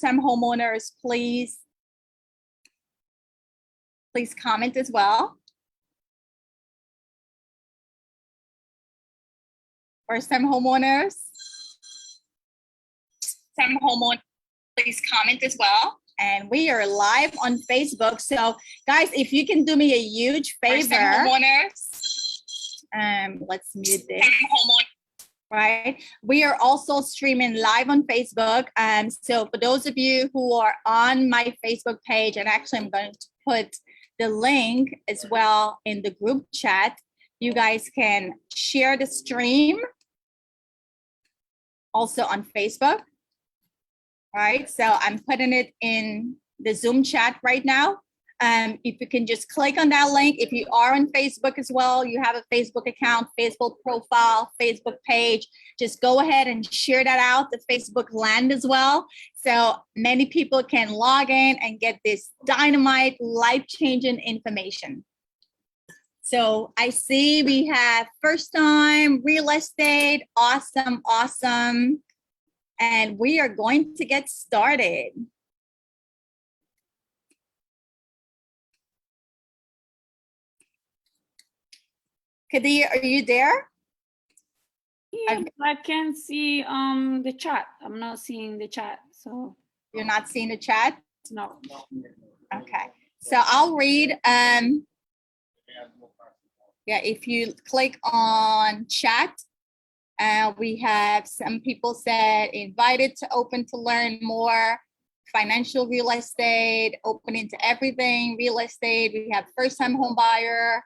first-time homeowners, please comment as well. First-time homeowners, please comment as well. And we are live on Facebook. So guys, if you can do me a huge favor, let's mute this. Right, we are also streaming live on Facebook. So for those of you who are on my Facebook page, and actually I'm going to put the link as well in the group chat, you guys can share the stream also on Facebook. Right, so I'm putting it in the Zoom chat right now. If you can just click on that link. If you are on Facebook as well, you have a Facebook account, Facebook profile, Facebook page, just go ahead and share that out to Facebook land as well. So many people can log in and get this dynamite, life-changing information. So I see we have first time real estate. Awesome, awesome. And we are going to get started. Kady, are you there? Yeah, I can't see the chat. I'm not seeing the chat. So you're not seeing the chat? No. Okay. So I'll read. Yeah, if you click on chat, we have some people said invited to open to learn more, financial real estate, opening to everything real estate. We have first-time home buyer,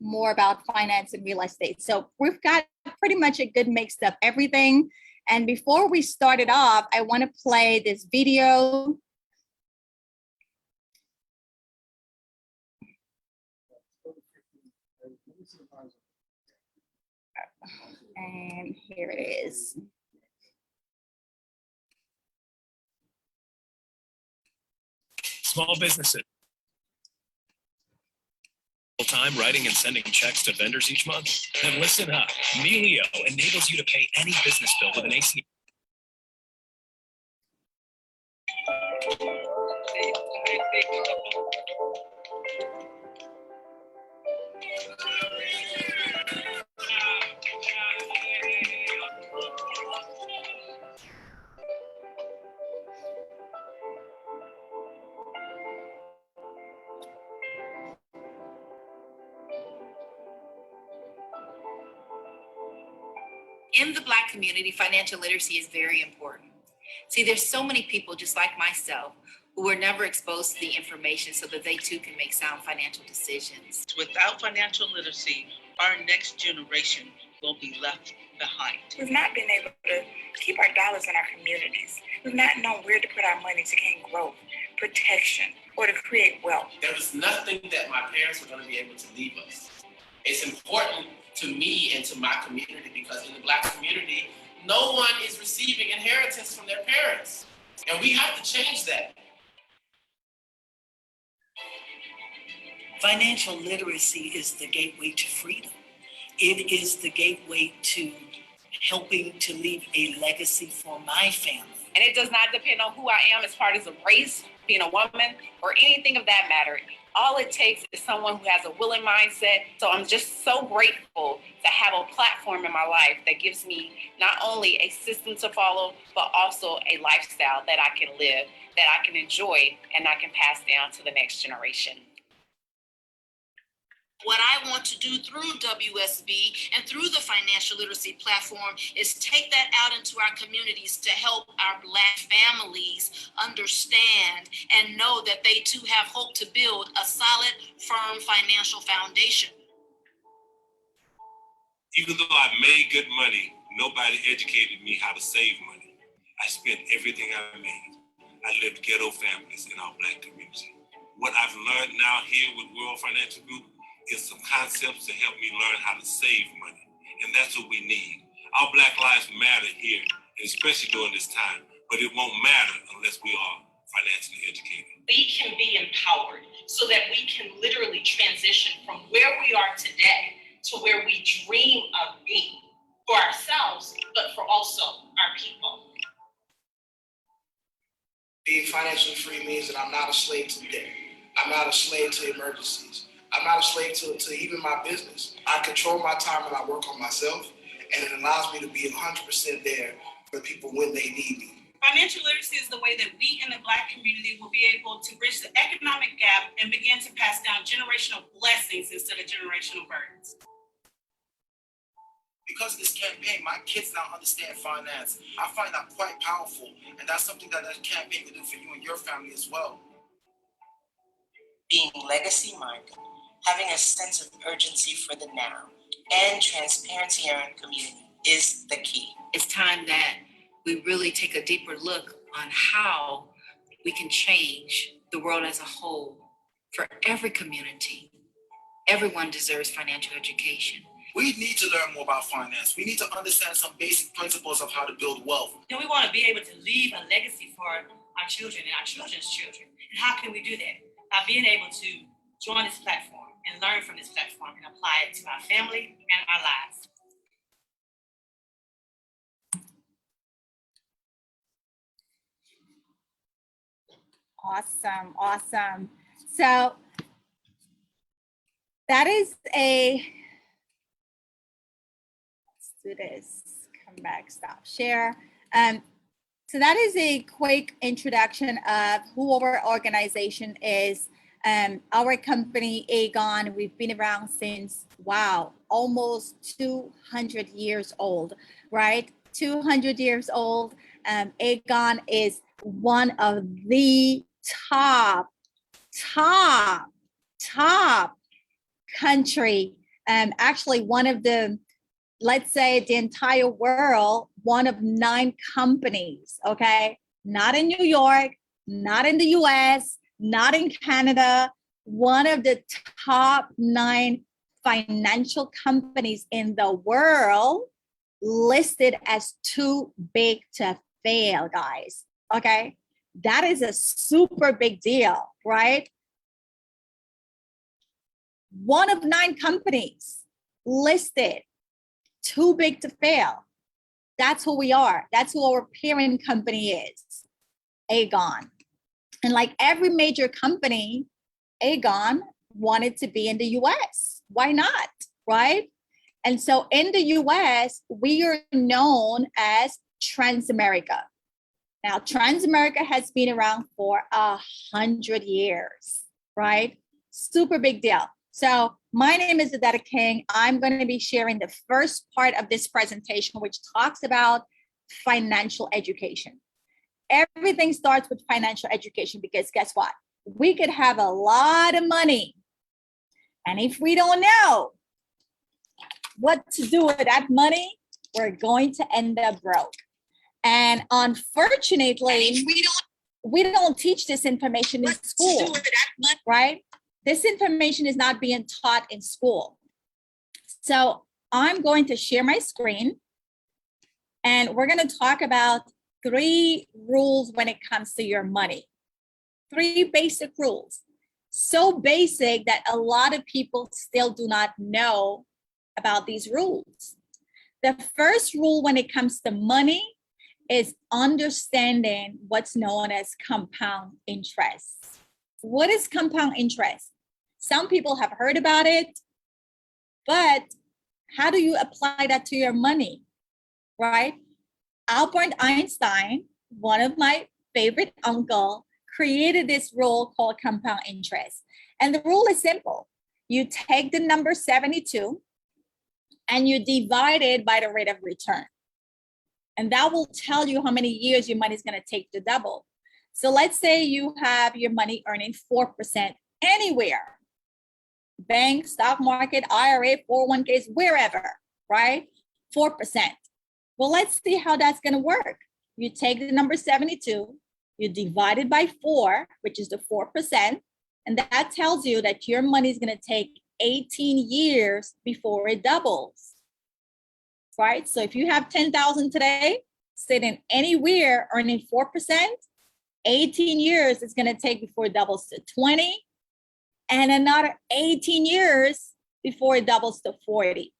more about finance and real estate. So we've got pretty much a good mix of everything. And before we start it off, I want to play this video. And here it is. Small businesses. Time writing and sending checks to vendors each month? Then listen up. Melio enables you to pay any business bill with an ACH. In the Black community, financial literacy is very important. See, there's so many people just like myself who were never exposed to the information so that they too can make sound financial decisions. Without financial literacy, our next generation will be left behind. We've not been able to keep our dollars in our communities. We've not known where to put our money to gain growth, protection, or to create wealth. There was nothing that my parents were going to be able to leave us. It's important to me and to my community because in the Black community, no one is receiving inheritance from their parents. And we have to change that. Financial literacy is the gateway to freedom. It is the gateway to helping to leave a legacy for my family. And it does not depend on who I am as far as a race, being a woman, or anything of that matter. All it takes is someone who has a willing mindset. So I'm just so grateful to have a platform in my life that gives me not only a system to follow, but also a lifestyle that I can live, that I can enjoy, and I can pass down to the next generation. What I want to do through WSB and through the financial literacy platform is take that out into our communities to help our Black families understand and know that they too have hope to build a solid, firm financial foundation. Even though I made good money, nobody educated me how to save money. I spent everything I made. I lived ghetto families in our Black community. What I've learned now here with World Financial Group is some concepts to help me learn how to save money. And that's what we need. Our Black lives matter here, especially during this time, but it won't matter unless we are financially educated. We can be empowered so that we can literally transition from where we are today to where we dream of being for ourselves, but for also our people. Being financially free means that I'm not a slave to debt. I'm not a slave to emergencies. I'm not a slave to even my business. I control my time and I work on myself, and it allows me to be 100% there for people when they need me. Financial literacy is the way that we in the Black community will be able to bridge the economic gap and begin to pass down generational blessings instead of generational burdens. Because of this campaign, my kids now understand finance. I find that quite powerful, and that's something that campaign can do for you and your family as well. Being legacy minded, having a sense of urgency for the now, and transparency in our community is the key. It's time that we really take a deeper look on how we can change the world as a whole for every community. Everyone deserves financial education. We need to learn more about finance. We need to understand some basic principles of how to build wealth. And we want to be able to leave a legacy for our children and our children's children. And how can we do that? By being able to join this platform and learn from this platform and apply it to our family and our lives. Awesome, awesome. So that is let's do this, come back, stop, share. So that is a quick introduction of who our organization is. Our company, Aegon, we've been around since, wow, almost 200 years old, right? 200 years old. Aegon is one of the top country, actually one of the, let's say the entire world, one of 9 companies, okay? Not in New York, not in the US, not in Canada, one of the top 9 financial companies in the world listed as too big to fail, guys, okay? That is a super big deal, right? One of 9 companies listed too big to fail. That's who we are. That's who our parent company is, Aegon. And like every major company, Aegon wanted to be in the US. Why not, right? And so in the US, we are known as Transamerica. Now, Transamerica has been around for 100 years, right? Super big deal. So my name is Adetta King. I'm going to be sharing the first part of this presentation, which talks about financial education. Everything starts with financial education because guess what? We could have a lot of money. And if we don't know what to do with that money, we're going to end up broke. And unfortunately, we don't teach this information in school, right? This information is not being taught in school. So I'm going to share my screen and we're going to talk about 3 rules when it comes to your money. 3 basic rules. So basic that a lot of people still do not know about these rules. The first rule when it comes to money is understanding what's known as compound interest. What is compound interest? Some people have heard about it, but how do you apply that to your money, right? Albert Einstein, one of my favorite uncle, created this rule called compound interest. And the rule is simple. You take the number 72 and you divide it by the rate of return. And that will tell you how many years your money is going to take to double. So let's say you have your money earning 4% anywhere. Bank, stock market, IRA, 401ks, wherever, right? 4%. Well, let's see how that's going to work. You take the number 72, you divide it by 4, which is the 4%, and that tells you that your money is going to take 18 years before it doubles, right? So if you have 10,000 today, sitting anywhere earning 4%, 18 years is going to take before it doubles to 20, and another 18 years before it doubles to 40.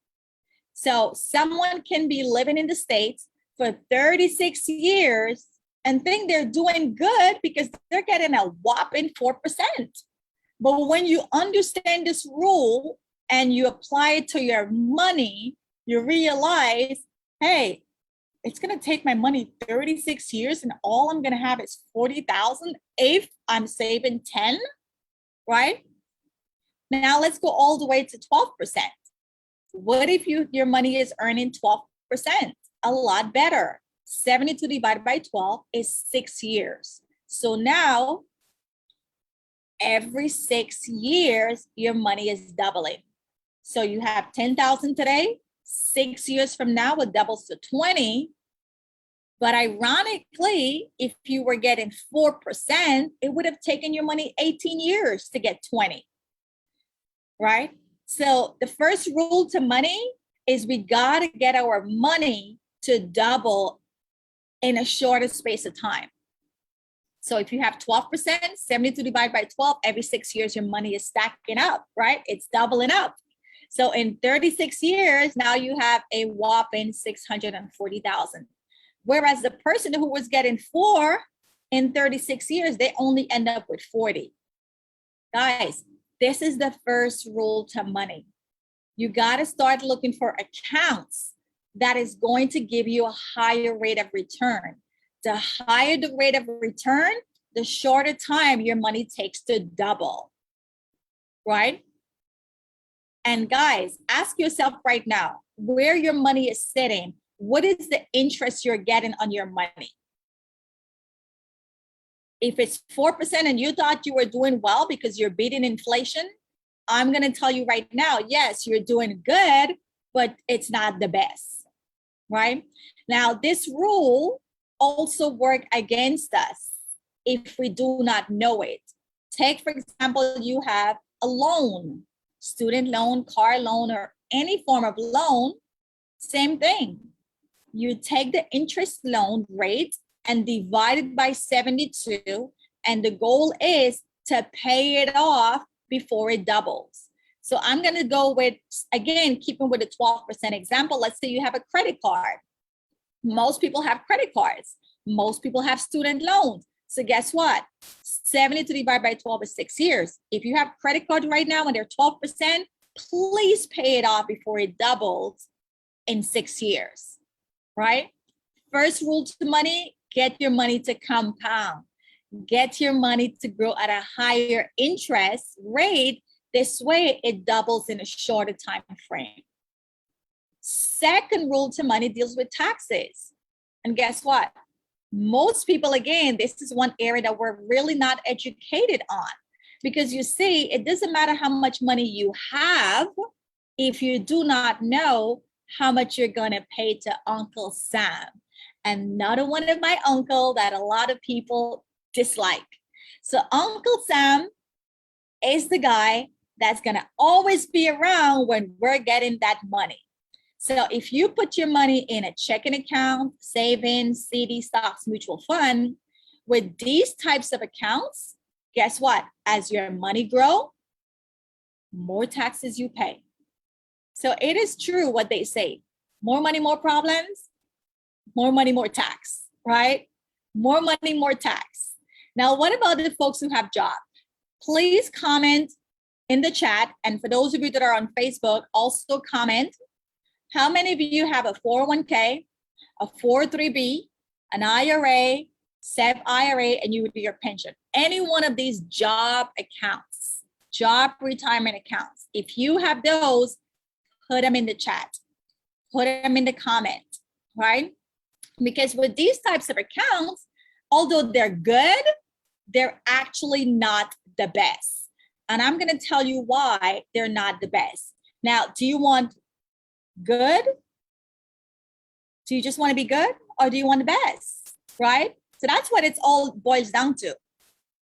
So someone can be living in the States for 36 years and think they're doing good because they're getting a whopping 4%. But when you understand this rule and you apply it to your money, you realize, hey, it's going to take my money 36 years and all I'm going to have is 40,000 if I'm saving 10, right? Now let's go all the way to 12%. What if your money is earning 12%? A lot better. 72 divided by 12 is 6 years. So now every 6 years, your money is doubling. So you have 10,000 today, 6 years from now, it doubles to 20. But ironically, if you were getting 4%, it would have taken your money 18 years to get 20, right? So the first rule to money is we got to get our money to double in a shorter space of time. So if you have 12%, 72 divided by 12, every 6 years, your money is stacking up, right? It's doubling up. So in 36 years, now you have a whopping 640,000. Whereas the person who was getting 4 in 36 years, they only end up with 40. Guys, this is the first rule to money. You got to start looking for accounts that is going to give you a higher rate of return. The higher the rate of return, the shorter time your money takes to double, right? And guys, ask yourself right now, where your money is sitting, what is the interest you're getting on your money? If it's 4% and you thought you were doing well because you're beating inflation, I'm going to tell you right now, yes, you're doing good, but it's not the best, right? Now, this rule also works against us if we do not know it. Take, for example, you have a loan, student loan, car loan, or any form of loan, same thing. You take the interest loan rate and divide it by 72, and the goal is to pay it off before it doubles. So I'm going to go with, again, keeping with the 12% example. Let's say you have a credit card. Most people have credit cards. Most people have student loans. So guess what? 72 divided by 12 is 6 years. If you have credit card right now and they're 12%, please pay it off before it doubles in 6 years, right? First rule to money, get your money to compound. Get your money to grow at a higher interest rate. This way it doubles in a shorter time frame. Second rule to money deals with taxes. And guess what? Most people, again, this is one area that we're really not educated on, because you see, it doesn't matter how much money you have if you do not know how much you're going to pay to Uncle Sam. Another one of my uncle that a lot of people dislike. So Uncle Sam is the guy that's going to always be around when we're getting that money. So if you put your money in a checking account, savings, CD, stocks, mutual fund, with these types of accounts, guess what? As your money grow, more taxes you pay. So it is true what they say, more money, more problems, more money, more tax, right? More money, more tax. Now, what about the folks who have jobs? Please comment in the chat. And for those of you that are on Facebook, also comment. How many of you have a 401k, a 403b, an IRA, SEP IRA, and you would do your pension? Any one of these job accounts, job retirement accounts. If you have those, put them in the chat, put them in the comment, right? Because with these types of accounts, although they're good, they're actually not the best. And I'm going to tell you why they're not the best. Now, do you want good? Do you just want to be good, or do you want the best, right? So that's what it's all boils down to.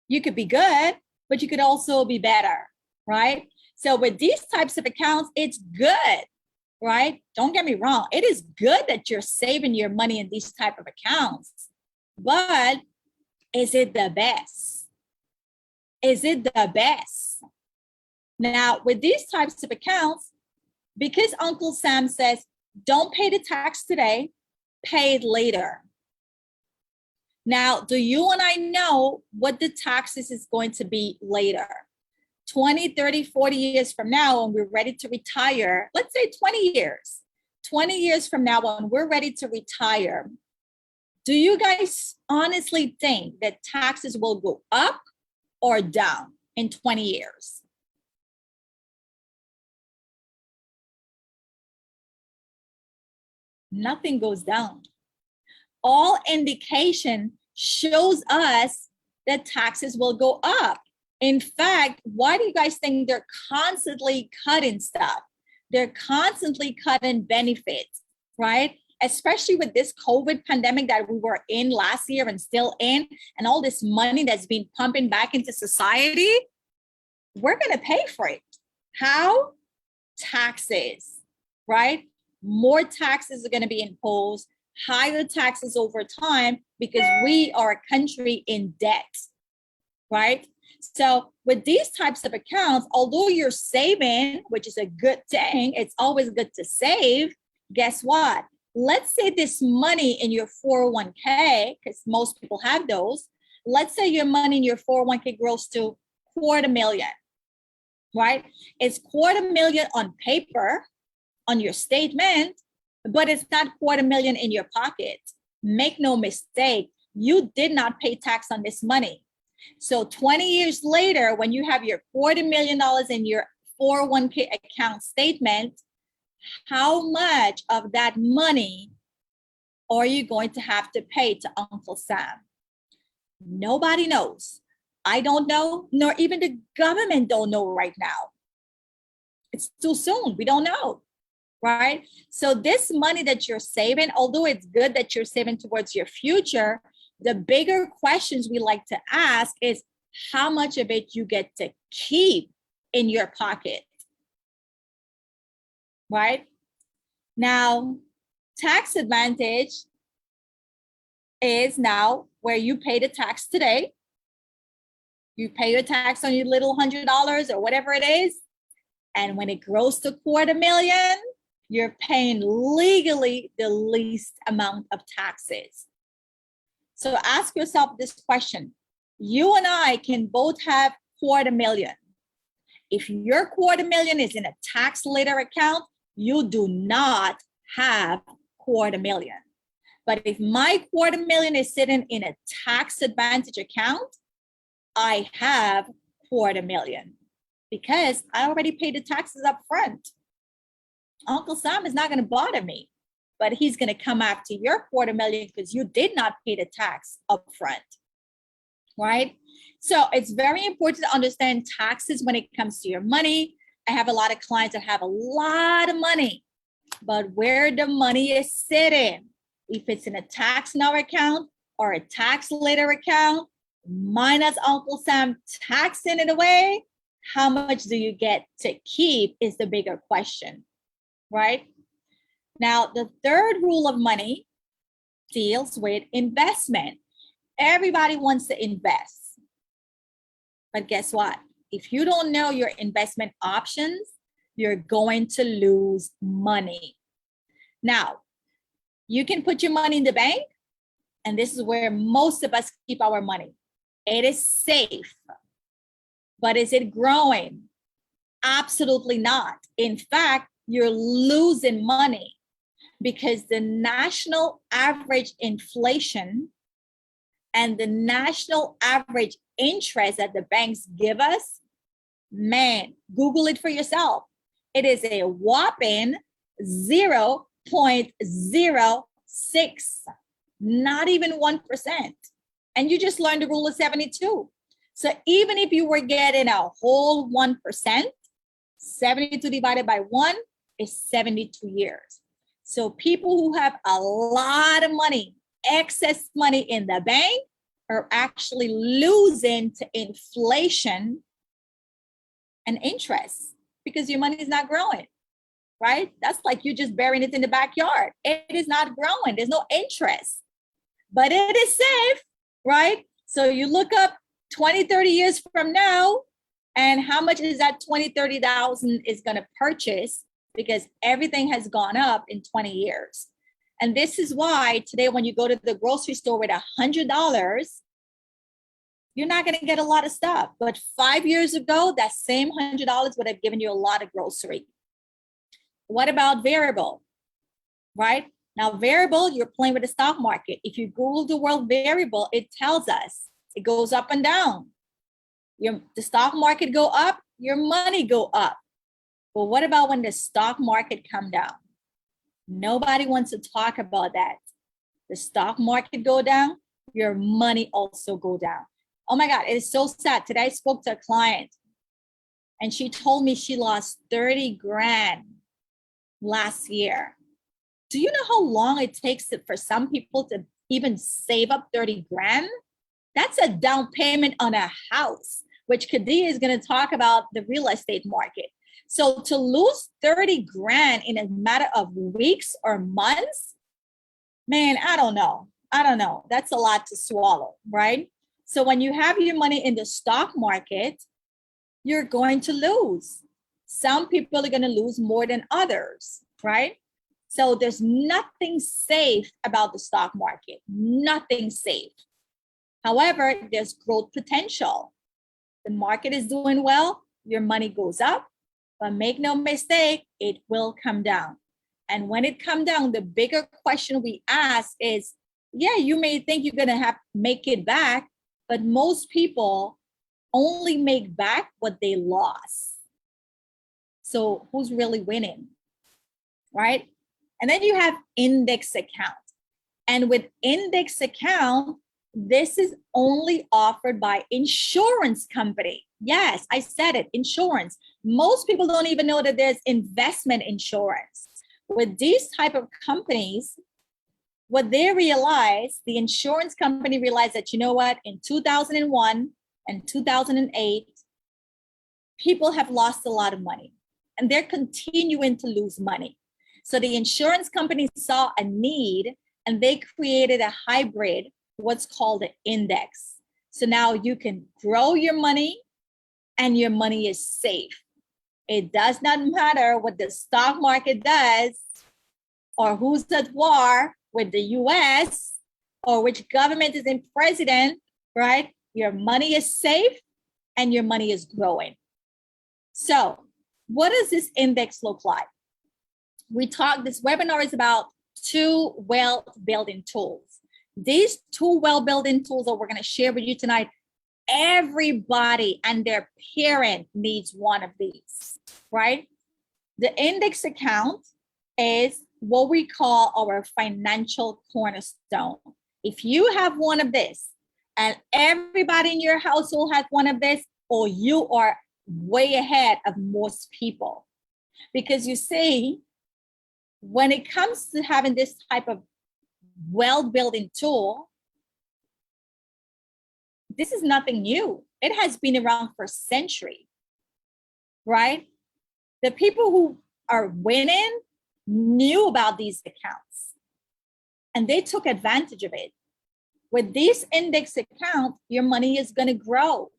You could be good, but you could also be better, right? So with these types of accounts, it's good, right? Don't get me wrong. It is good that you're saving your money in these type of accounts, but is it the best? Is it the best? Now, with these types of accounts, because Uncle Sam says, don't pay the tax today, pay it later. Now, do you and I know what the taxes is going to be later? 20, 30, 40 years from now, when we're ready to retire, let's say 20 years from now, when we're ready to retire, do you guys honestly think that taxes will go up or down in 20 years? Nothing goes down. All indication shows us that taxes will go up. In fact, why do you guys think they're constantly cutting stuff? They're constantly cutting benefits, right? Especially with this COVID pandemic that we were in last year and still in, and all this money that's been pumping back into society, we're going to pay for it. How? Taxes, right? More taxes are going to be imposed, higher taxes over time, because we are a country in debt, right? So with these types of accounts, although you're saving, which is a good thing, it's always good to save. Guess what? Let's say this money in your 401k, because most people have those. Let's say your money in your 401k grows to $250,000, right? It's $250,000 on paper, on your statement, but it's not $250,000 in your pocket. Make no mistake, you did not pay tax on this money. So 20 years later, when you have your $250,000 in your 401k account statement, how much of that money are you going to have to pay to Uncle Sam? Nobody knows. I don't know, nor even the government don't know right now. It's too soon. We don't know, right? So this money that you're saving, although it's good that you're saving towards your future, the bigger questions we like to ask is how much of it you get to keep in your pocket, right? Now, tax advantage is now where you pay the tax today. You pay your tax on your little $100 or whatever it is. And when it grows to $250,000, you're paying legally the least amount of taxes. So ask yourself this question. You and I can both have $250,000. If your $250,000 is in a tax later account, you do not have $250,000. But if my $250,000 is sitting in a tax advantage account, I have $250,000 because I already paid the taxes up front. Uncle Sam is not going to bother me, but he's going to come after your $250,000 because you did not pay the tax up front, right? So it's very important to understand taxes when it comes to your money. I have a lot of clients that have a lot of money, but where the money is sitting, if it's in a tax now account or a tax later account, minus Uncle Sam taxing it away, how much do you get to keep is the bigger question, right? Now, the third rule of money deals with investment. Everybody wants to invest. But guess what? If you don't know your investment options, you're going to lose money. Now, you can put your money in the bank, and this is where most of us keep our money. It is safe, but is it growing? Absolutely not. In fact, you're losing money because the national average inflation and the national average interest that the banks give us, man, Google it for yourself. It is a whopping 0.06, not even 1%. And you just learned the rule of 72. So even if you were getting a whole 1%, 72 divided by 1 is 72 years. So people who have a lot of money, excess money in the bank, are actually losing to inflation and interest because your money is not growing, right? That's like you just burying it in the backyard. It is not growing. There's no interest, but it is safe, right? So you look up 20, 30 years from now, and how much is that 20, 30,000 is going to purchase because everything has gone up in 20 years. And this is why today, when you go to the grocery store with $100, you're not going to get a lot of stuff. But 5 years ago, that same $100 would have given you a lot of grocery. What about variable, right? Now, variable, you're playing with the stock market. If you Google the word variable, it tells us it goes up and down. The stock market go up, your money go up. But what about when the stock market come down? Nobody wants to talk about that. The stock market go down, your money also go down. Oh my God, it is so sad. Today I spoke to a client and she told me she lost 30 grand last year. Do you know how long it takes for some people to even save up 30 grand? That's a down payment on a house, which Kady is going to talk about the real estate market. So to lose 30 grand in a matter of weeks or months, man, I don't know. That's a lot to swallow, right? So when you have your money in the stock market, you're going to lose. Some people are going to lose more than others, right? So there's nothing safe about the stock market, nothing safe. However, there's growth potential. The market is doing well, your money goes up, but make no mistake, it will come down. And when it comes down, the bigger question we ask is, yeah, you may think you're gonna make it back, but most people only make back what they lost. So who's really winning, right? And then you have index account. And with index account, this is only offered by insurance company. Yes, I said it, insurance. Most people don't even know that there's investment insurance. With these type of companies, what they realize, the insurance company realized that, you know what, in 2001 and 2008, people have lost a lot of money and they're continuing to lose money. So the insurance company saw a need and they created a hybrid, what's called an index. So now you can grow your money and your money is safe. It does not matter what the stock market does or who's at war with the US or which government is in president, right? Your money is safe and your money is growing. So what does this index look like? This webinar is about 2 wealth building tools. These 2 wealth building tools that we're going to share with you tonight, everybody and their parent needs one of these, right? The index account is what we call our financial cornerstone. If you have one of this and everybody in your household has one of this, or you are way ahead of most people. Because you see, when it comes to having this type of wealth building tool, this is nothing new. It has been around for centuries, right? The people who are winning knew about these accounts and they took advantage of it. With this index account, your money is going to grow.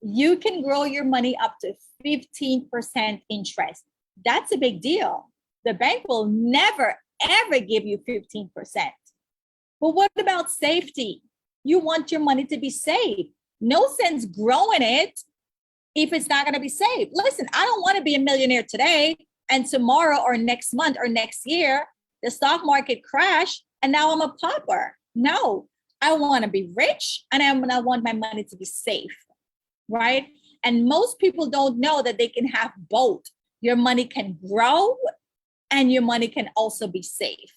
You can grow your money up to 15% interest. That's a big deal. The bank will never, ever give you 15%. But what about safety? You want your money to be safe. No sense growing it if it's not going to be safe. Listen, I don't want to be a millionaire today and tomorrow or next month or next year, the stock market crash and now I'm a pauper. No, I want to be rich and I want my money to be safe, right? And most people don't know that they can have both. Your money can grow and your money can also be safe.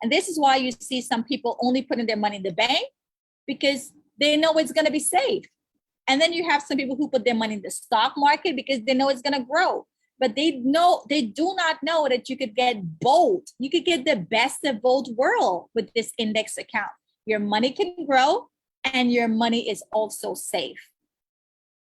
And this is why you see some people only putting their money in the bank because they know it's going to be safe. And then you have some people who put their money in the stock market because they know it's going to grow. But they do not know that you could get both. You could get the best of both worlds with this index account. Your money can grow and your money is also safe.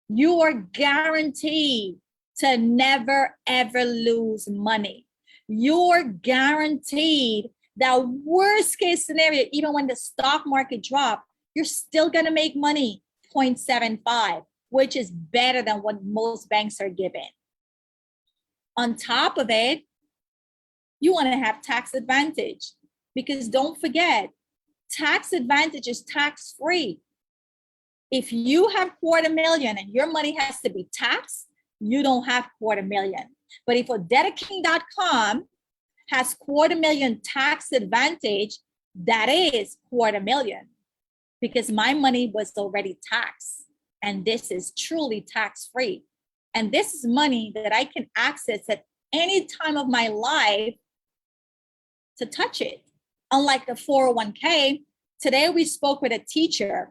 You are guaranteed to never, ever lose money. You're guaranteed that worst case scenario, even when the stock market drops, you're still going to make money, 0.75, which is better than what most banks are giving. On top of it, you want to have tax advantage, because don't forget, tax advantage is tax free. If you have $250,000 and your money has to be taxed, you don't have $250,000. But if OdettaKing.com has $250,000 tax advantage, that is $250,000, because my money was already taxed. And this is truly tax free. And this is money that I can access at any time of my life to touch it. Unlike the 401k, today we spoke with a teacher,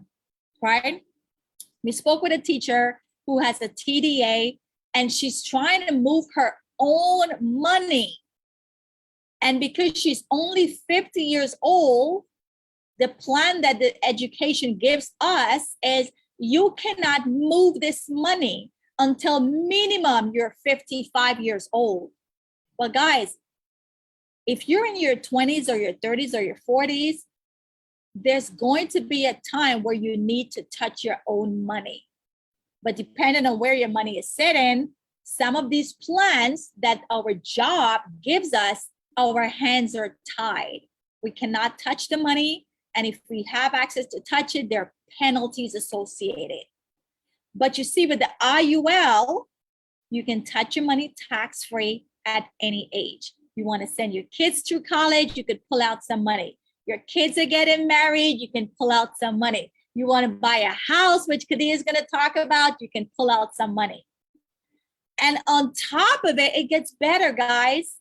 right? We spoke with a teacher who has a TDA, and she's trying to move her own money. And because she's only 50 years old, the plan that the education gives us is you cannot move this money until minimum you're 55 years old. Well, guys, if you're in your 20s or your 30s or your 40s, there's going to be a time where you need to touch your own money. But depending on where your money is sitting, some of these plans that our job gives us, our hands are tied. We cannot touch the money. And if we have access to touch it, there are penalties associated. But you see, with the IUL, you can touch your money tax-free at any age. You want to send your kids through college, you could pull out some money. Your kids are getting married, you can pull out some money. You want to buy a house, which Kady is going to talk about, you can pull out some money. And on top of it, it gets better, guys.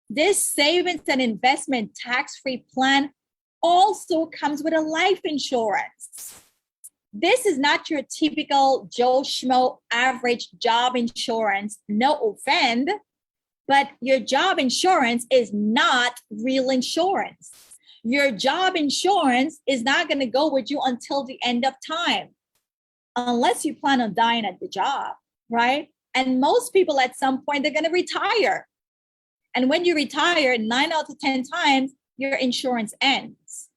This savings and investment tax-free plan also comes with a life insurance. This is not your typical Joe Schmo average job insurance, no offense, but your job insurance is not real insurance. Your job insurance is not going to go with you until the end of time, unless you plan on dying at the job, right? And most people at some point, they're going to retire. And when you retire, 9 out of 10 times, your insurance ends,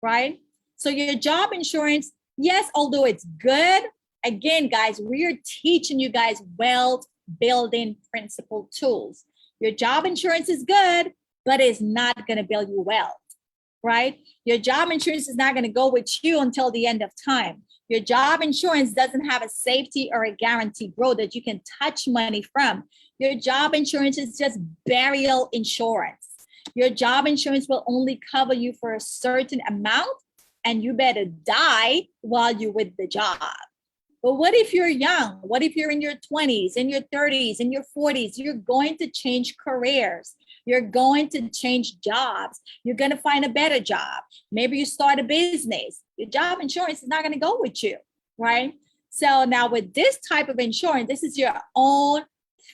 right? So your job insurance, yes, although it's good, again, guys, we are teaching you guys wealth building principle tools. Your job insurance is good, but it's not going to build you wealth, right? Your job insurance is not going to go with you until the end of time. Your job insurance doesn't have a safety or a guarantee growth that you can touch money from. Your job insurance is just burial insurance. Your job insurance will only cover you for a certain amount, and you better die while you're with the job. But what if you're young? What if you're in your 20s, in your 30s, in your 40s? You're going to change careers. You're going to change jobs. You're going to find a better job. Maybe you start a business. Your job insurance is not going to go with you, right? So now with this type of insurance, this is your own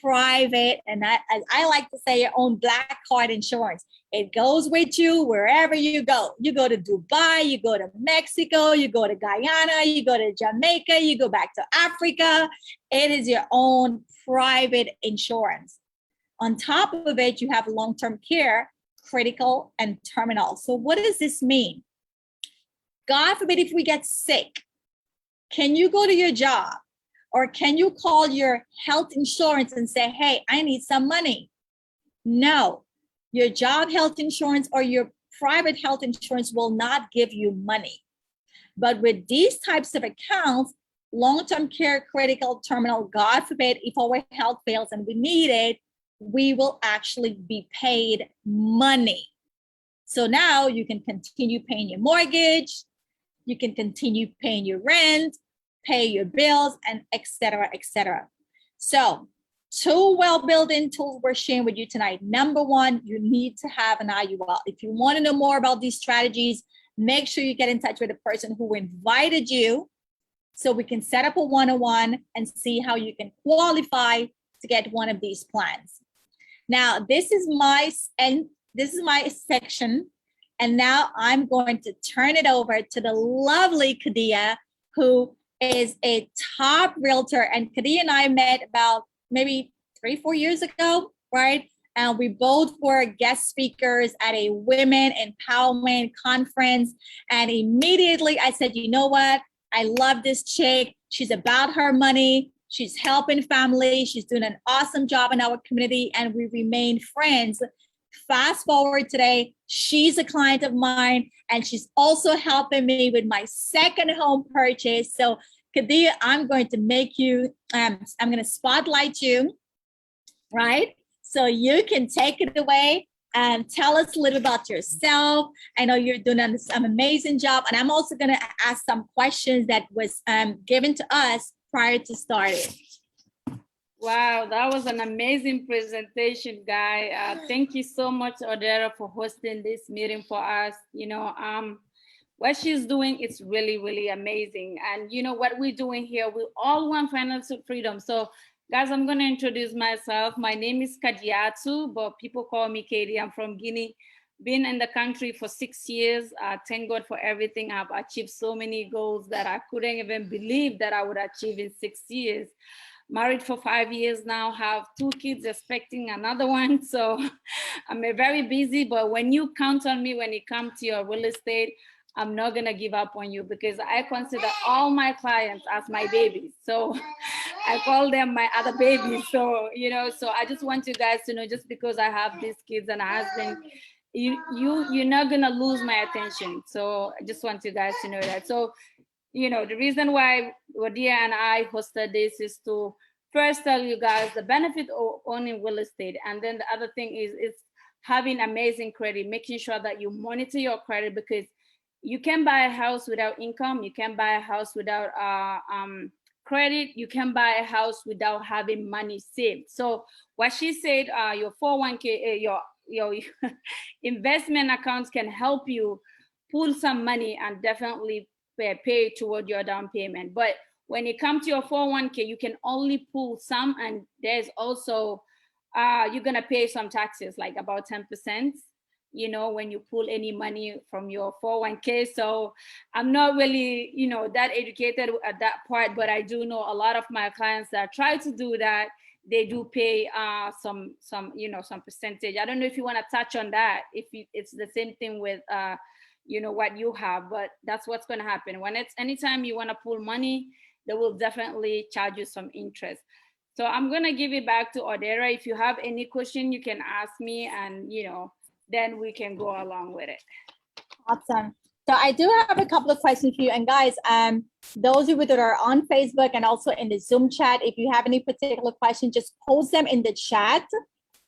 private, and as I like to say, your own black card insurance. It goes with you wherever you go. You go to Dubai, you go to Mexico, you go to Guyana, you go to Jamaica, you go back to Africa. It is your own private insurance. On top of it, you have long-term care, critical, and terminal. So what does this mean? God forbid if we get sick, can you go to your job? Or can you call your health insurance and say, hey, I need some money? No, your job health insurance or your private health insurance will not give you money. But with these types of accounts, long-term care, critical, terminal, God forbid, if our health fails and we need it, we will actually be paid money. So now you can continue paying your mortgage, you can continue paying your rent, pay your bills, and et cetera, et cetera. So 2 wealth building tools we're sharing with you tonight. Number 1, you need to have an IUL. If you want to know more about these strategies, make sure you get in touch with the person who invited you so we can set up a one-on-one and see how you can qualify to get one of these plans. Now, this is my section, and now I'm going to turn it over to the lovely Kady, who is a top realtor. And Kady and I met about maybe 3-4 years ago, right? And we both were guest speakers at a women empowerment conference. And immediately I said, you know what? I love this chick. She's about her money. She's helping families. She's doing an awesome job in our community. And we remain friends fast forward today, she's a client of mine, and she's also helping me with my second home purchase. So Kady, I'm going to make you, I'm going to spotlight you, right? So you can take it away and tell us a little about yourself. I know you're doing an amazing job. And I'm also going to ask some questions that was given to us prior to starting. Wow, that was an amazing presentation, Guy. Thank you so much, Odera, for hosting this meeting for us. You know, what she's doing is really, really amazing. And you know what we're doing here, we all want financial freedom. So guys, I'm gonna introduce myself. My name is Kadiatu, but people call me Kady. I'm from Guinea. Been in the country for 6 years. Thank God for everything. I've achieved so many goals that I couldn't even believe that I would achieve in 6 years. Married for 5 years now, have 2 kids, expecting another one. So I'm very busy, but when you count on me, when it comes to your real estate, I'm not gonna give up on you, because I consider all my clients as my babies. So I call them my other babies. So, you know, so I just want you guys to know, just because I have these kids and a husband, you're not gonna lose my attention. So I just want you guys to know that. So, you know, the reason why Wadia and I hosted this is to first tell you guys the benefit of owning real estate. And then the other thing is having amazing credit, making sure that you monitor your credit, because you can buy a house without income. You can buy a house without credit. You can buy a house without having money saved. So what she said, your 401k, your investment accounts can help you pull some money and definitely pay toward your down payment. But when it comes to your 401k, you can only pull some, and there's also you're gonna pay some taxes, like about 10%, you know, when you pull any money from your 401k. So I'm not really, you know, that educated at that part, but I do know a lot of my clients that try to do that, they do pay some you know, some percentage. I don't know if you want to touch on that, if it's the same thing with you know, what you have, but that's what's going to happen. When it's anytime you want to pull money, they will definitely charge you some interest. So I'm going to give it back to Odera. If you have any question, you can ask me, and you know, then we can go along with it. Awesome. So I do have a couple of questions for you. And guys, those of you that are on Facebook and also in the Zoom chat, if you have any particular questions, just post them in the chat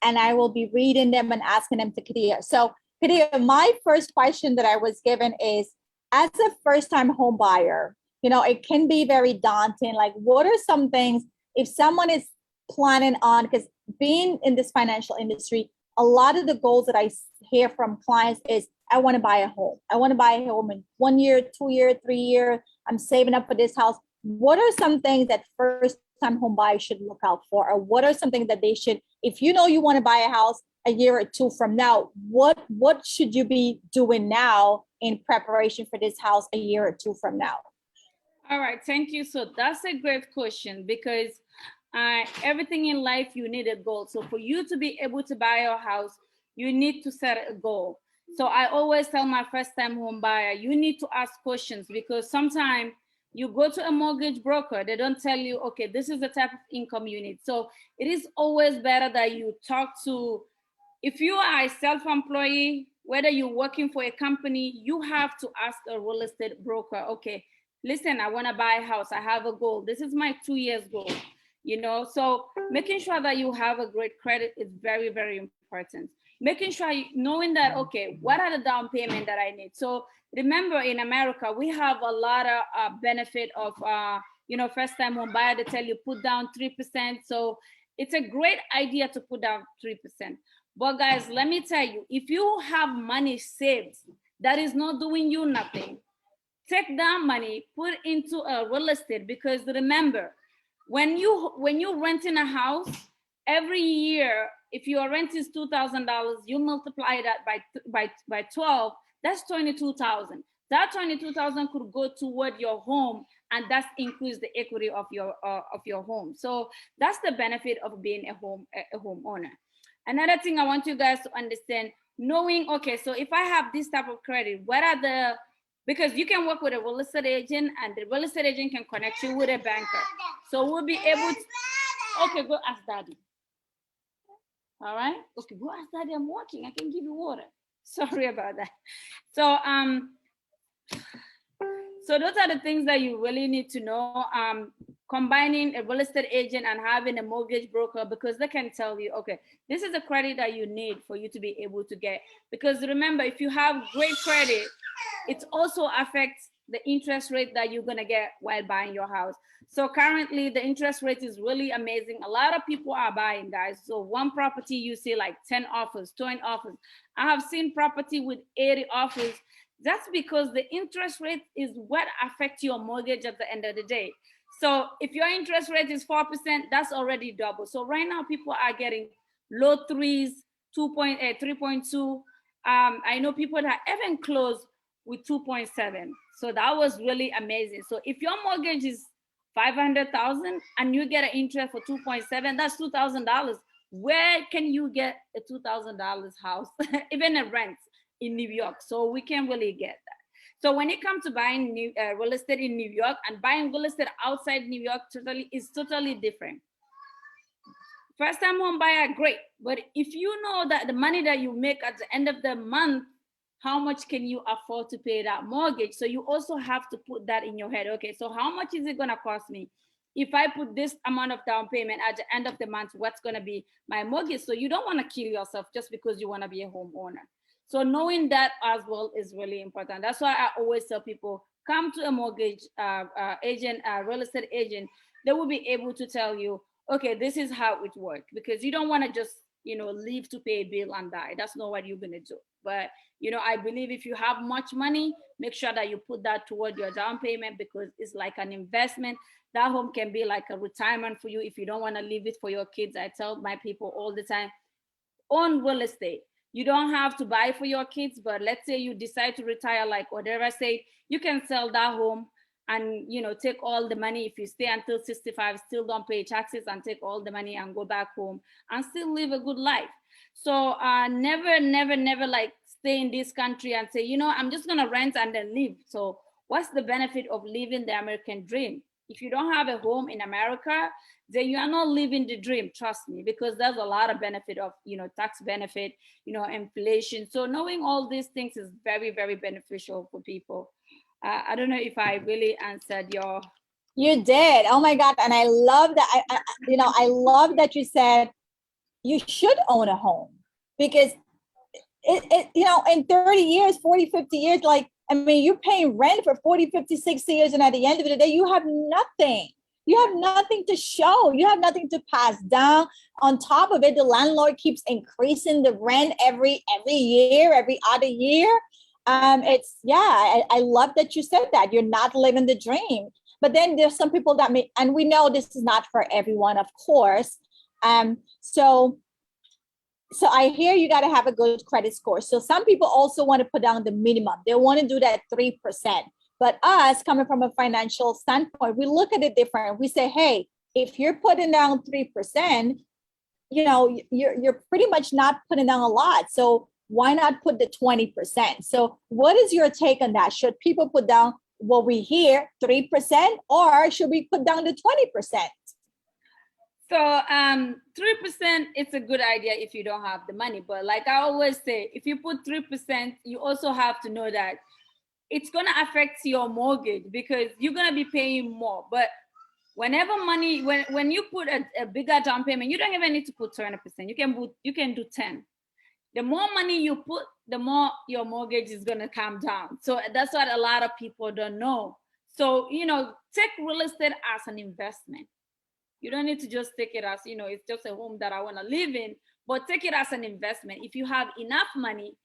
and I will be reading them and asking them to Kady. So Kady, my first question that I was given is, as a first-time home buyer, you know, it can be very daunting. Like, what are some things, if someone is planning on, because being in this financial industry, a lot of the goals that I hear from clients is, I want to buy a home. I want to buy a home in 1 year, 2 year, 3 year. I'm saving up for this house. What are some things that first-time home buyers should look out for? Or what are some things that they should, if you know you want to buy a house a year or two from now, what should you be doing now in preparation for this house a year or two from now? All right, thank you. So that's a great question, because everything in life, you need a goal. So for you to be able to buy your house, you need to set a goal. So I always tell my first-time home buyer, you need to ask questions, because sometimes you go to a mortgage broker, they don't tell you, okay, this is the type of income you need. So it is always better that you talk to, if you are a self-employed, whether you're working for a company, you have to ask a real estate broker, okay, listen, I want to buy a house. I have a goal. This is my 2 years goal, you know? So making sure that you have a great credit is very, very important. Making sure, knowing that, okay, what are the down payment that I need? So remember, in America, we have a lot of benefit of, you know, first-time home buyer. They tell you put down 3%. So it's a great idea to put down 3%. But guys, let me tell you, if you have money saved that is not doing you nothing, take that money, put into a real estate, because remember, when you're renting a house, every year, if your rent is $2,000, you multiply that by 12, that's $22,000. That $22,000 could go toward your home, and that's increase the equity of your home. So that's the benefit of being a homeowner. Another thing I want you guys to understand, knowing, okay, so if I have this type of credit, what are the, because you can work with a real estate agent, and the real estate agent can connect you with a banker. So we'll be able to, okay, go ask daddy. All right. Okay. Who asked that? I'm walking. I can give you water. Sorry about that. So so those are the things that you really need to know. Combining a real estate agent and having a mortgage broker, because they can tell you, okay, this is the credit that you need for you to be able to get. Because remember, if you have great credit, it also affects the interest rate that you're gonna get while buying your house. So currently the interest rate is really amazing. A lot of people are buying, guys. So one property, you see like 10 offers, 20 offers. I have seen property with 80 offers. That's because the interest rate is what affects your mortgage at the end of the day. So if your interest rate is 4%, that's already double. So right now people are getting low threes, 2.8, 3.2. I know people that even closed with 2.7. So that was really amazing. So if your mortgage is 500,000 and you get an interest for 2.7, that's $2,000. Where can you get a $2,000 house, even a rent in New York? So we can't really get that. So when it comes to buying real estate in New York and buying real estate outside New York, is totally different. First time home buyer, great. But if you know that the money that you make at the end of the month, how much can you afford to pay that mortgage? So you also have to put that in your head. Okay, so how much is it gonna cost me? If I put this amount of down payment at the end of the month, what's gonna be my mortgage? So you don't wanna kill yourself just because you wanna be a homeowner. So knowing that as well is really important. That's why I always tell people, come to a mortgage agent, real estate agent. They will be able to tell you, okay, this is how it works, because you don't want to just, leave to pay a bill and die. That's not what you're going to do. But, I believe if you have much money, make sure that you put that toward your down payment, because it's like an investment. That home can be like a retirement for you if you don't want to leave it for your kids. I tell my people all the time, own real estate. You don't have to buy for your kids, but let's say you decide to retire, like whatever I say, you can sell that home and take all the money. If you stay until 65, still don't pay taxes, and take all the money and go back home and still live a good life. So never like stay in this country and say, I'm just gonna rent and then leave. So what's the benefit of living the American dream? If you don't have a home in America, then you are not living the dream, trust me, because there's a lot of benefit of, tax benefit, inflation. So knowing all these things is very, very beneficial for people. I don't know if I really answered your. You did. Oh my God. And I love that. I love that you said you should own a home, because in 30 years, 40, 50 years, you're paying rent for 40, 50, 60 years. And at the end of the day, you have nothing. You have nothing to show. You have nothing to pass down. On top of it, the landlord keeps increasing the rent every year, every other year. I love that you said that. You're not living the dream. But then there's some people that and we know this is not for everyone, of course. So I hear you got to have a good credit score. So some people also want to put down the minimum. They want to do that 3%. But us, coming from a financial standpoint, we look at it different. We say, hey, if you're putting down 3%, you're pretty much not putting down a lot. So why not put the 20%? So what is your take on that? Should people put down what we hear, 3%, or should we put down the 20%? So 3%, it's a good idea if you don't have the money. But like I always say, if you put 3%, you also have to know that it's going to affect your mortgage, because you're going to be paying more. But whenever money, when you put a bigger down payment, you don't even need to put 20%. You can do 10. The more money you put, the more your mortgage is going to come down. So that's what a lot of people don't know. So, take real estate as an investment. You don't need to just take it as, it's just a home that I want to live in, but take it as an investment. If you have enough money,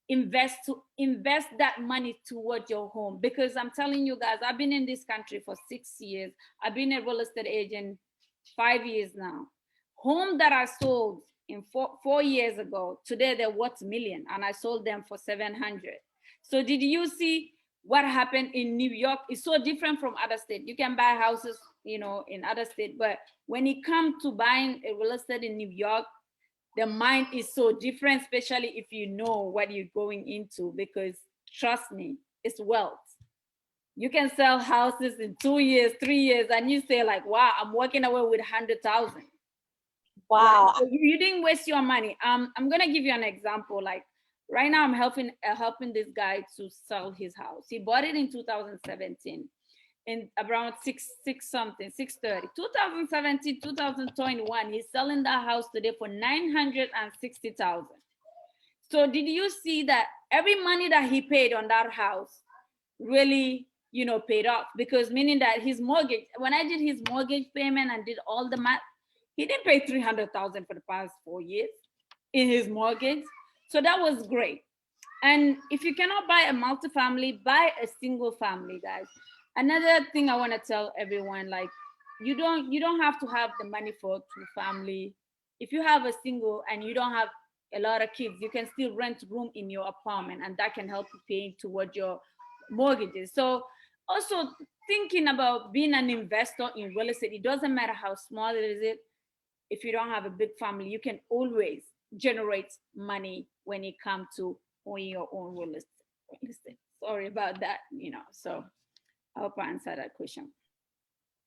invest that money toward your home. Because I'm telling you guys, I've been in this country for 6 years. I've been a real estate agent 5 years now. Home that I sold in 4 years ago, today they're worth million, and I sold them for 700. So did you see what happened in New York? It's so different from other states. You can buy houses, in other states, but when it comes to buying a real estate in New York, the mind is so different, especially if you know what you're going into, because trust me, it's wealth. You can sell houses in 2 years, 3 years, and you say like, wow, I'm walking away with 100,000. Wow. So you didn't waste your money. I'm gonna give you an example. Like right now, I'm helping this guy to sell his house. He bought it in 2017, in around 630. 2017, 2021, he's selling that house today for 960,000. So did you see that every money that he paid on that house really, paid off? Because meaning that his mortgage, when I did his mortgage payment and did all the math, he didn't pay 300,000 for the past 4 years in his mortgage. So that was great. And if you cannot buy a multifamily, buy a single family, guys. Another thing I want to tell everyone, like you don't have to have the money for two family. If you have a single and you don't have a lot of kids, you can still rent room in your apartment, and that can help you pay towards your mortgages. So also thinking about being an investor in real estate, it doesn't matter how small it is. If you don't have a big family, you can always generate money when it comes to owning your own real estate. Sorry about that, so I hope I answered that question.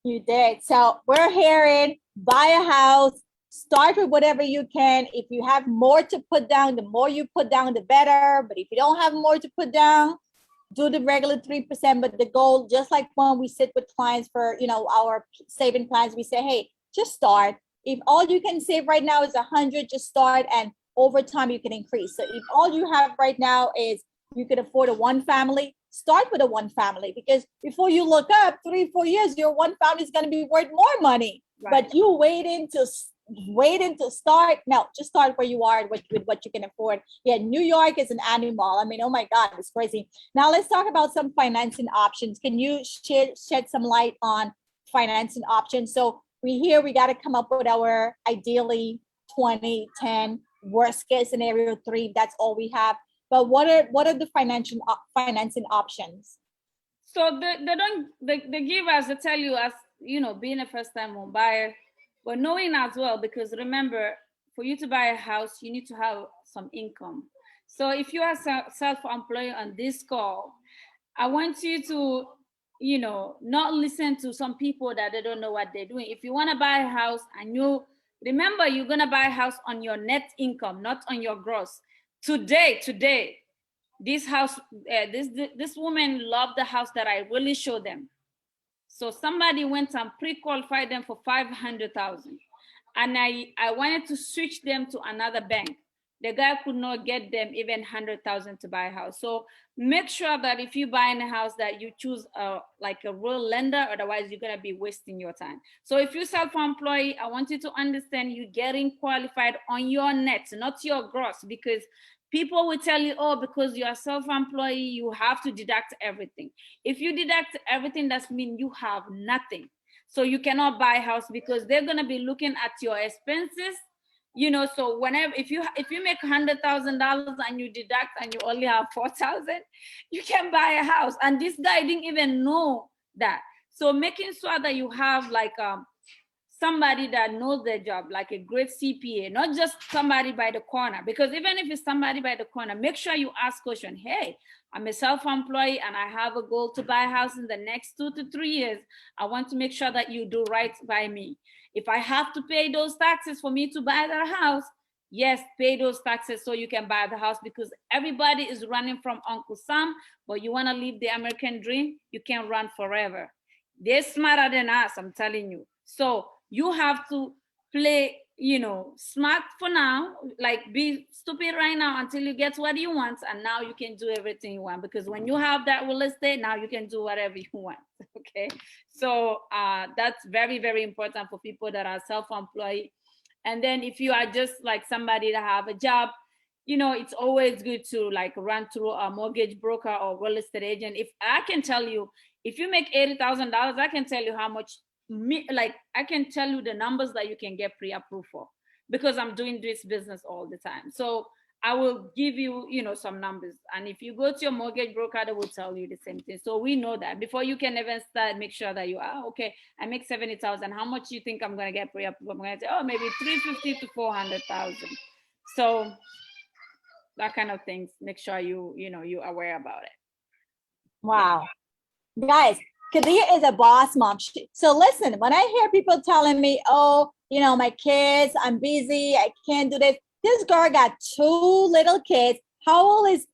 You did. So we're hearing buy a house, start with whatever you can. If you have more to put down, the more you put down, the better. But if you don't have more to put down, do the regular 3%. But the goal, just like when we sit with clients for, our saving plans, we say, hey, just start. If all you can save right now is 100, just start, and over time you can increase. So if all you have right now is you could afford a one family, start with a one family, because before you look up 3-4 years, your one family is going to be worth more money. Right. But you waiting to start. No, just start where you are with what you can afford. Yeah, New York is an animal. I mean, oh my God, it's crazy. Now let's talk about some financing options. Can you shed some light on financing options? So we got to come up with our ideally 20, 10, worst case scenario 3. That's all we have. But what are the financing options? So they give us, they tell you, as being a first-time home buyer, but knowing as well, because remember, for you to buy a house, you need to have some income. So if you are self-employed on this call, I want you to not listen to some people that they don't know what they're doing. If you want to buy a house, and remember, you're going to buy a house on your net income, not on your gross. Today, this house, this woman loved the house that I really showed them. So somebody went and pre-qualified them for 500,000, and I wanted to switch them to another bank. The guy could not get them even 100,000 to buy a house. So make sure that if you buy in a house, that you choose like a real lender, otherwise you're gonna be wasting your time. So if you're self-employed, I want you to understand you're getting qualified on your net, not your gross, because people will tell you, oh, because you are self-employed, you have to deduct everything. If you deduct everything, that means you have nothing. So you cannot buy a house, because they're gonna be looking at your expenses. So whenever, if you make $100,000 and you deduct and you only have 4,000, you can buy a house. And this guy didn't even know that. So making sure that you have like somebody that knows their job, like a great CPA, not just somebody by the corner. Because even if it's somebody by the corner, make sure you ask question. Hey, I'm a self-employed and I have a goal to buy a house in the next 2 to 3 years. I want to make sure that you do right by me. If I have to pay those taxes for me to buy that house, yes, pay those taxes so you can buy the house, because everybody is running from Uncle Sam, but you want to live the American dream, you can't run forever. They're smarter than us, I'm telling you. So you have to play, smart for now, like be stupid right now until you get what you want, and now you can do everything you want, because when you have that real estate, now you can do whatever you want. Okay, so that's very, very important for people that are self-employed. And then if you are just like somebody that have a job, it's always good to like run through a mortgage broker or real estate agent. If I can tell you, if you make $80,000, I can tell you how much, I can tell you the numbers that you can get pre-approved for, because I'm doing this business all the time. So I will give you, some numbers. And if you go to your mortgage broker, they will tell you the same thing. So we know that before you can even start, make sure that you are, okay, I make 70,000. How much do you think I'm going to get pre-approved? I'm going to say, oh, maybe 350 to 400,000. So that kind of things, make sure you're aware about it. Wow. Guys, Kady is a boss mom. So listen, when I hear people telling me, oh, you know, my kids, I'm busy, I can't do this. This girl got 2 little kids. How old is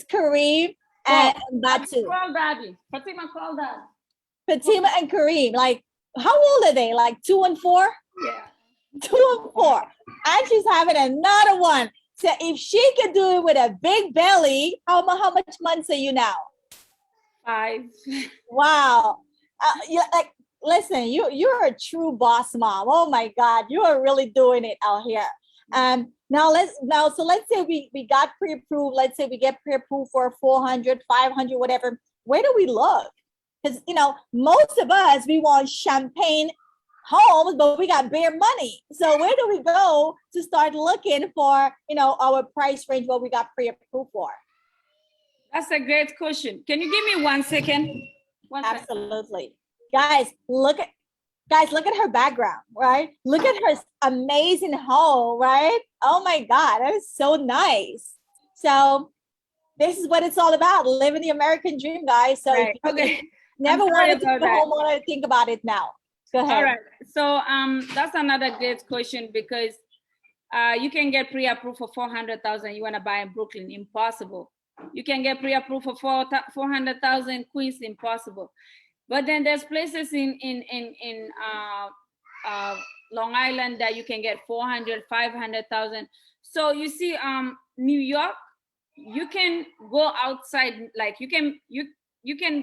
Kareem and Batu? Call daddy. Fatima, call dad. Fatima and Kareem, like, how old are they? Like 2 and 4? Yeah. 2 and 4. And she's having another one. So if she can do it with a big belly, how much months are you now? 5. Wow. Like, listen, you're a true boss mom. Oh my God, you are really doing it out here. So let's say we got pre-approved. Let's say we get pre-approved for 400, 500, whatever. Where do we look? Because, you know, most of us, we want champagne homes, but we got bare money. So where do we go to start looking for, you know, our price range, what we got pre-approved for? That's a great question. Can you give me 1 second? Absolutely. Guys, look at her background, right? Look at her amazing home, right? Oh my God, that is so nice. So this is what it's all about, living the American dream, guys. So right. okay. Never wanted to be a homeowner, think about it now. Go ahead. All right. So that's another great question, because you can get pre-approved for 400,000. You want to buy in Brooklyn? Impossible. You can get pre-approved for 400,000 Queens? Impossible. But then there's places in Long Island that you can get 400, 500,000. So you see, New York, you can go outside, like you can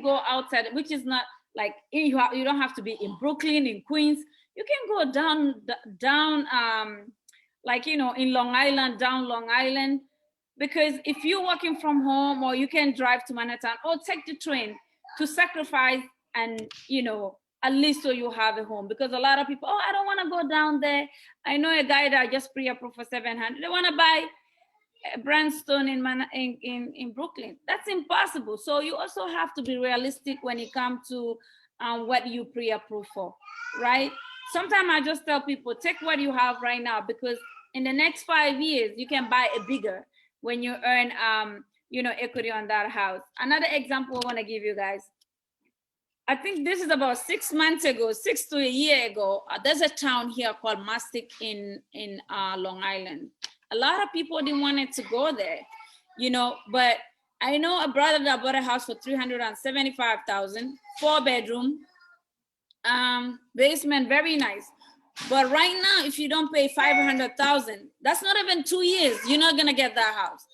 go outside, which is not like you don't have to be in Brooklyn, in Queens. You can go down like, you know, in Long Island, down Long Island, because if you're working from home, or you can drive to Manhattan or take the train, to sacrifice and, you know, at least so you have a home. Because a lot of people, oh, I don't want to go down there. I know a guy that just pre-approved for 700. They want to buy a brownstone in Brooklyn. That's impossible. So you also have to be realistic when it comes to what you pre-approve for, right? Sometimes I just tell people, take what you have right now, because in the next 5 years, you can buy a bigger when you earn you know, equity on that house. Another example I want to give you guys. I think this is about 6 months ago, 6 to a year ago. There's a town here called Mastic in Long Island. A lot of people didn't want to go there, you know, but I know a brother that bought a house for 375,000, 4-bedroom, basement, very nice. But right now, if you don't pay 500,000, that's not even 2 years. You're not gonna get that house.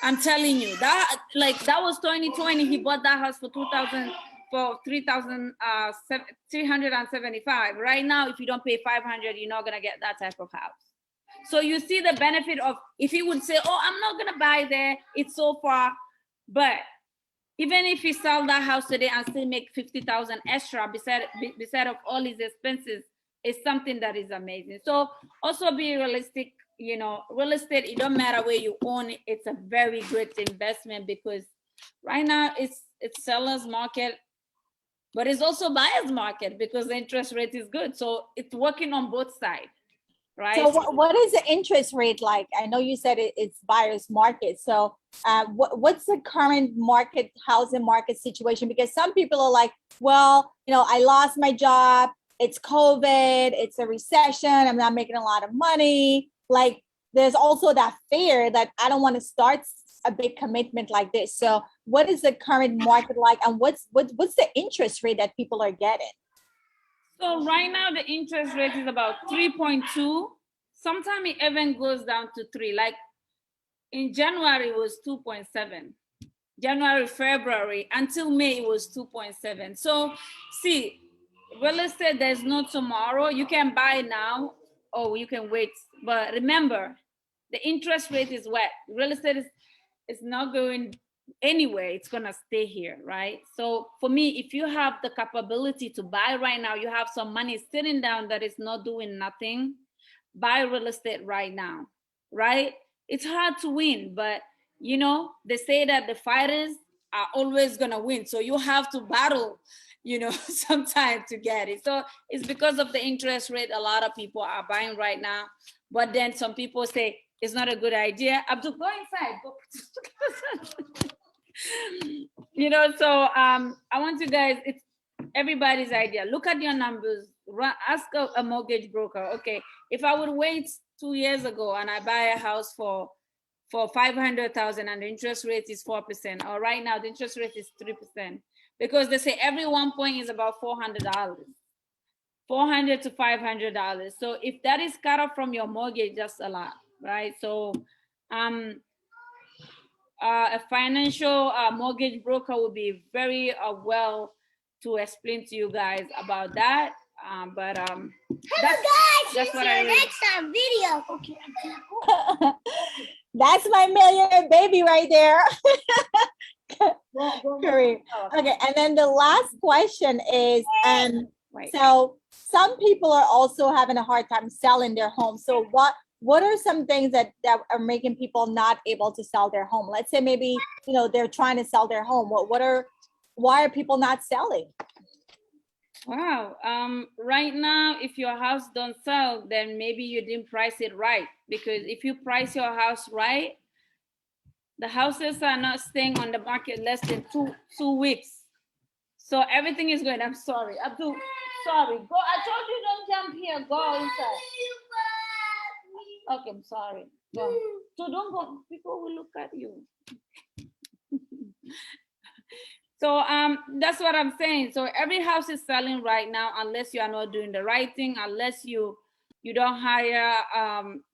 I'm telling you that, like, that was 2020. He bought that house for 375. Right now, if you don't pay 500, you're not gonna get that type of house. So you see the benefit of, if he would say, oh, I'm not gonna buy there, it's so far. But even if he sell that house today and still make 50,000 extra beside of all his expenses, it's something that is amazing. So also be realistic. You know, real estate, it don't matter where you own it, it's a very great investment, because right now it's seller's market, but it's also buyer's market, because the interest rate is good. So it's working on both sides, right? So what is the interest rate like? I know you said it's buyer's market. So what's the current market, housing market situation? Because some people are like, well, you know, I lost my job, it's COVID, it's a recession, I'm not making a lot of money. Like, there's also that fear that I don't want to start a big commitment like this. So what is the current market like, and what's the interest rate that people are getting? So right now the interest rate is about 3.2. Sometimes it even goes down to 3. Like in January it was 2.7. January, February, until May it was 2.7. So see, real estate, there's no tomorrow. You can buy now, or you can wait. But remember, the interest rate is what? Real estate is not going anywhere. It's gonna stay here, right? So for me, if you have the capability to buy right now, you have some money sitting down that is not doing nothing, buy real estate right now, right? It's hard to win, but you know, they say that the fighters are always gonna win. So you have to battle, you know, sometime to get it. So it's because of the interest rate, a lot of people are buying right now. But then some people say it's not a good idea. Abdul, go inside. Go. You know, so I want you guys, it's everybody's idea. Look at your numbers, ask a mortgage broker, okay, if I would wait 2 years ago and I buy a house for 500,000 and the interest rate is 4%, or right now the interest rate is 3%, because they say every 1 point is about $400, $400 to $500. So if that is cut off from your mortgage, that's a lot, right? So a financial mortgage broker would be very well to explain to you guys about that. That's what I next video. Okay. That's my millionaire baby right there. Correct. Okay, and then the last question is, so some people are also having a hard time selling their home. So what are some things that are making people not able to sell their home? Let's say maybe, you know, they're trying to sell their home. Why are people not selling? Wow. Right now, if your house don't sell, then maybe you didn't price it right. Because if you price your house right, the houses are not staying on the market less than two weeks. So everything is going. I'm sorry, Abdul. Sorry. Go. I told you don't jump here. Go inside. Okay, I'm sorry. Go. So don't go. People will look at you. So that's what I'm saying. So every house is selling right now unless you are not doing the right thing, unless you don't hire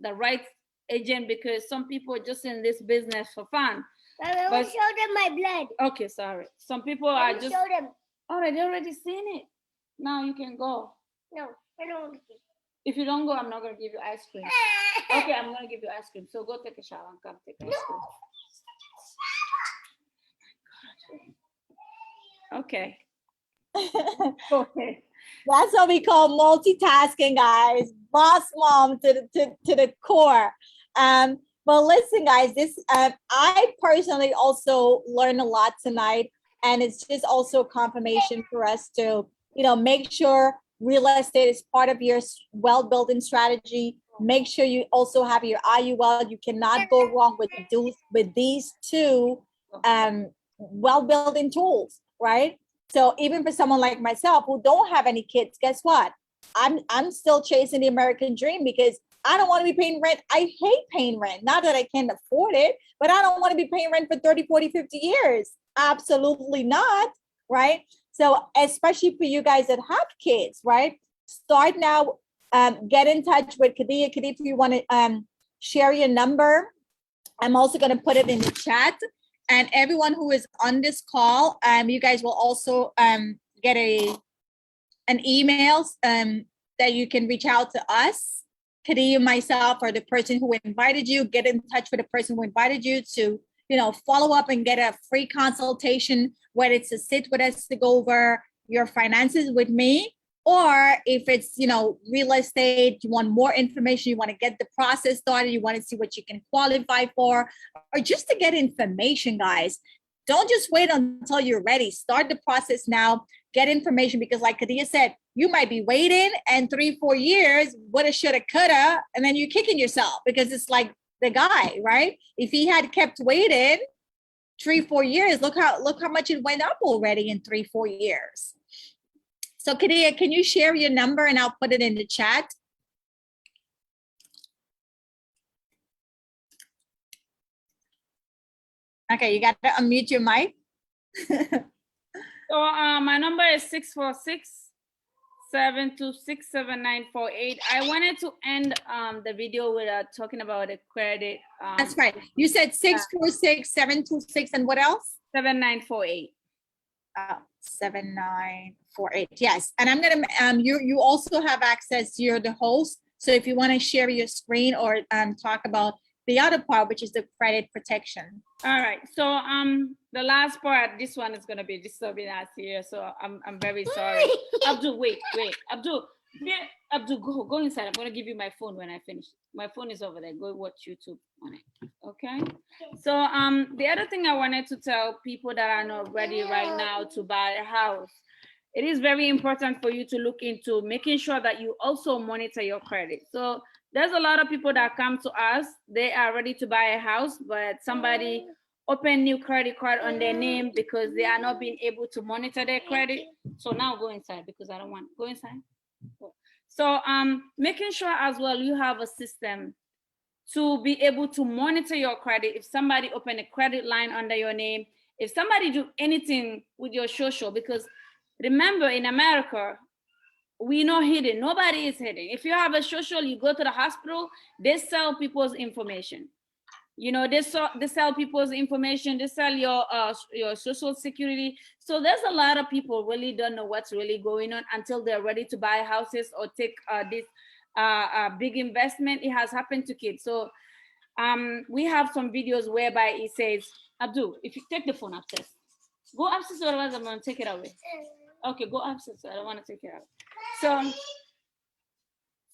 the right agent, because some people are just in this business for fun. I will show them my blood. Okay, sorry. Some people are just. Show them. All right, they already seen it. Now you can go. No, I don't want to. If you don't go, I'm not gonna give you ice cream. Okay, I'm gonna give you ice cream. So go take a shower and come take ice cream. Okay. Okay. That's what we call multitasking, guys. Boss mom to the core. But listen, guys, this I personally also learned a lot tonight, and it's just also confirmation for us to, you know, make sure real estate is part of your wealth building strategy. Make sure you also have your IUL. You cannot go wrong with these two wealth building tools, right? So even for someone like myself who don't have any kids, guess what? I'm still chasing the American dream because I don't want to be paying rent. I hate paying rent. Not that I can't afford it, but I don't want to be paying rent for 30, 40, 50 years. Absolutely not, right? So especially for you guys that have kids, right? Start now. Get in touch with Kady. Kady, if you want to share your number, I'm also going to put it in the chat. And everyone who is on this call, you guys will also get an email that you can reach out to us, Kady, myself, or the person who invited you. Get in touch with the person who invited you to, you know, follow up and get a free consultation, whether it's to sit with us to go over your finances with me, or if it's, you know, real estate, you want more information, you want to get the process started, you want to see what you can qualify for, or just to get information, guys. Don't just wait until you're ready. Start the process now. Get information, because like Kady said, you might be waiting and 3-4 years, woulda, shoulda, coulda, and then you're kicking yourself because it's like the guy, right? If he had kept waiting 3-4 years, look how much it went up already in 3-4 years. So Kady, can you share your number and I'll put it in the chat? Okay, you got to unmute your mic. So my number is 646-726-7948. I wanted to end the video with talking about the credit. That's right. You said 646-726 and what else? 7948. 7948. Yes. And I'm gonna you also have access, you're the host. So if you want to share your screen or talk about the other part, which is the credit protection. All right. So the last part, this one is gonna be disturbing us here. So I'm very sorry. Abdul, wait. Abdul, yeah, Abdul, go inside. I'm gonna give you my phone when I finish. My phone is over there. Go watch YouTube on it. Okay. So the other thing I wanted to tell people that are not ready right now to buy a house, it is very important for you to look into making sure that you also monitor your credit. So there's a lot of people that come to us, they are ready to buy a house, but somebody open new credit card on their name because they are not being able to monitor their credit. So now go inside because I don't want, go inside. So making sure as well you have a system to be able to monitor your credit. If somebody open a credit line under your name, if somebody do anything with your social, because remember in America, we not hidden, nobody is hidden. If you have a social, you go to the hospital, they sell people's information. You know, they sell people's information, they sell your social security. So there's a lot of people really don't know what's really going on until they're ready to buy houses or take this big investment. It has happened to kids. So we have some videos whereby it says, Abdul, if you take the phone upstairs, go upstairs, otherwise I'm gonna take it away. Okay, go upstairs, I don't wanna take it out.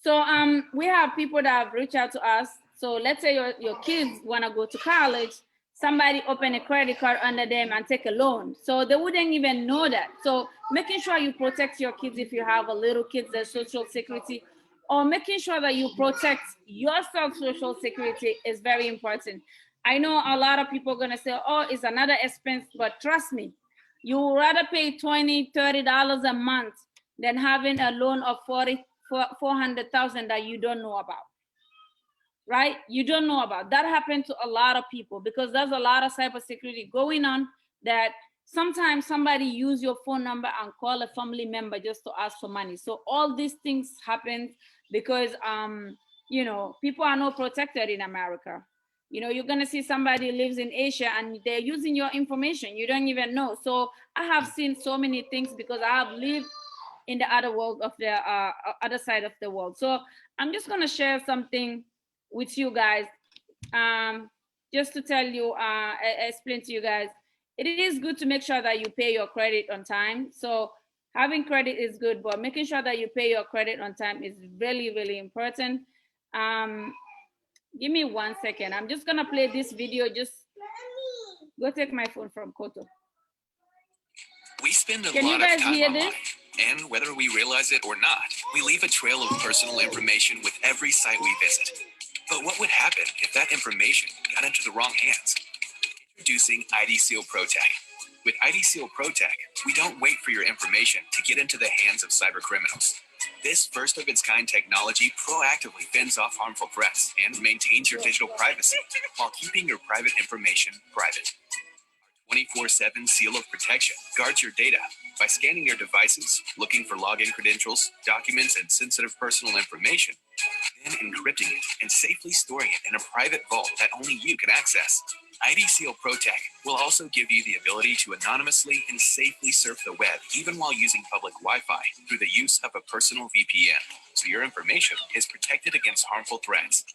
So we have people that have reached out to us. So let's say your kids want to go to college, somebody open a credit card under them and take a loan. So they wouldn't even know that. So making sure you protect your kids if you have a little kids, their social security, or making sure that you protect yourself social security is very important. I know a lot of people are gonna say, oh, it's another expense, but trust me, you would rather pay $20, $30 a month than having a loan of 400,000 that you don't know about, right? You don't know about. That happened to a lot of people because there's a lot of cybersecurity going on that sometimes somebody use your phone number and call a family member just to ask for money. So all these things happen because, you know, people are not protected in America. You know, you're gonna see somebody lives in Asia and they're using your information. You don't even know. So I have seen so many things because I have lived in the other world of the other side of the world. So I'm just gonna share something with you guys, just to tell you, explain to you guys. It is good to make sure that you pay your credit on time. So having credit is good, but making sure that you pay your credit on time is really, really important. Give me 1 second. I'm just gonna play this video. Just go take my phone from Koto. We spend a lot of time online, and whether we realize it or not, we leave a trail of personal information with every site we visit. But what would happen if that information got into the wrong hands? Introducing ID Seal ProTech. With ID Seal ProTech, we don't wait for your information to get into the hands of cybercriminals. This first-of-its-kind technology proactively fends off harmful threats and maintains your digital privacy while keeping your private information private. 24/7 seal of protection guards your data by scanning your devices, looking for login credentials, documents, and sensitive personal information, then encrypting it and safely storing it in a private vault that only you can access. ID Seal ProTech will also give you the ability to anonymously and safely surf the web even while using public Wi-Fi through the use of a personal VPN, so your information is protected against harmful threats.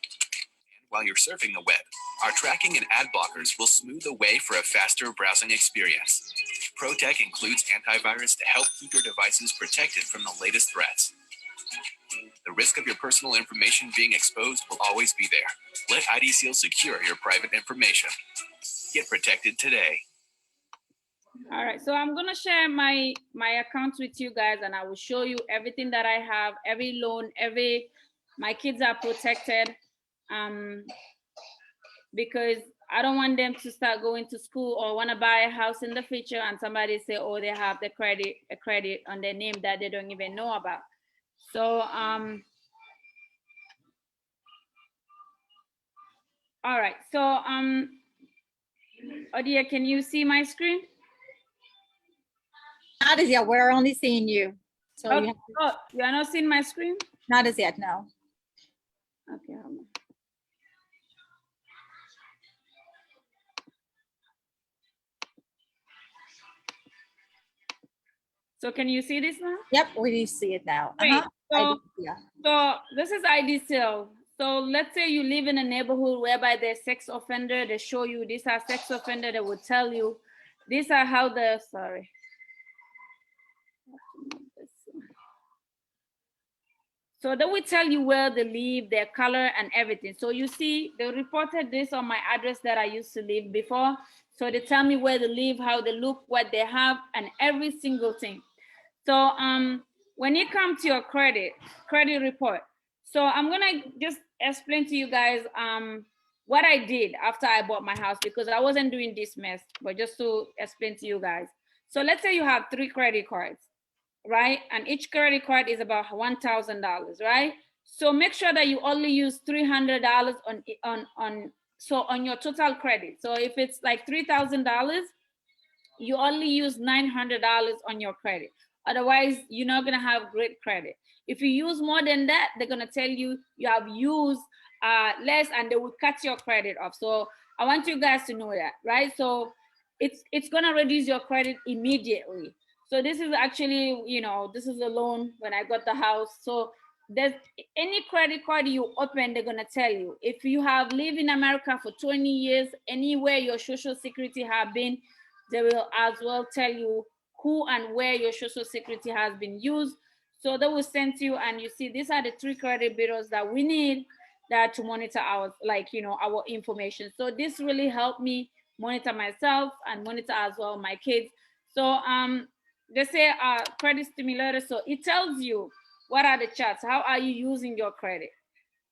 While you're surfing the web, our tracking and ad blockers will smooth the way for a faster browsing experience. ProTech includes antivirus to help keep your devices protected from the latest threats. The risk of your personal information being exposed will always be there. Let ID Seal secure your private information. Get protected today. All right, so I'm gonna share my accounts with you guys, and I will show you everything that I have, every loan, my kids are protected, because I don't want them to start going to school or want to buy a house in the future and somebody say, oh, they have a credit on their name that they don't even know about. So all right, so Odia, can you see my screen? Not as yet. We're only seeing you. So okay. You are not seeing my screen? Not as yet, no. Okay, hold on. So can you see this now? Yep, we see it now. So this is ID Seal. So let's say you live in a neighborhood whereby there's sex offender, they show you these are sex offender, they will tell you these are how the, sorry. So they will tell you where they live, their color and everything. So you see, they reported this on my address that I used to live before. So they tell me where they live, how they look, what they have, and every single thing. So when you come to your credit report, so I'm gonna just explain to you guys what I did after I bought my house, because I wasn't doing this mess, but just to explain to you guys. So let's say you have 3 credit cards. right? And each credit card is about $1,000, right? So make sure that you only use $300 on your total credit. So if it's like $3,000, you only use $900 on your credit. Otherwise, you're not gonna have great credit. If you use more than that, they're gonna tell you you have used less, and they will cut your credit off. So I want you guys to know that, right? So it's gonna reduce your credit immediately. So this is actually, this is a loan when I got the house. So there's any credit card you open, they're gonna tell you. If you have lived in America for 20 years, anywhere your social security have been, they will as well tell you who and where your social security has been used. So they will send to you, and you see these are the 3 credit bureaus that we need that to monitor our our information. So this really helped me monitor myself and monitor as well my kids. So they say credit stimulator. So it tells you what are the charts, how are you using your credit.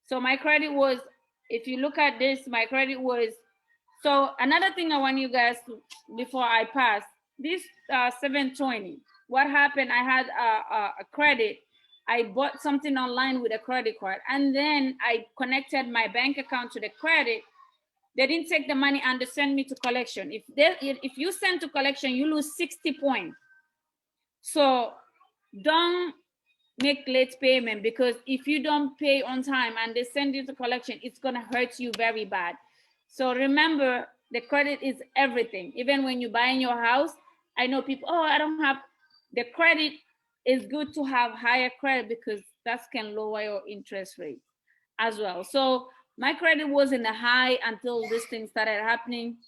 So my credit was, if you look at this, my credit was, so another thing I want you guys to, before I pass, this 720, what happened, I had a credit. I bought something online with a credit card, and then I connected my bank account to the credit. They didn't take the money and they send me to collection. If you send to collection, you lose 60 points. So don't make late payment, because if you don't pay on time and they send you to collection, it's gonna hurt you very bad. So remember, the credit is everything. Even when you're buying your house, I know people, oh, I don't have the credit. Is good to have higher credit because that can lower your interest rate as well. So my credit was in the high until this thing started happening.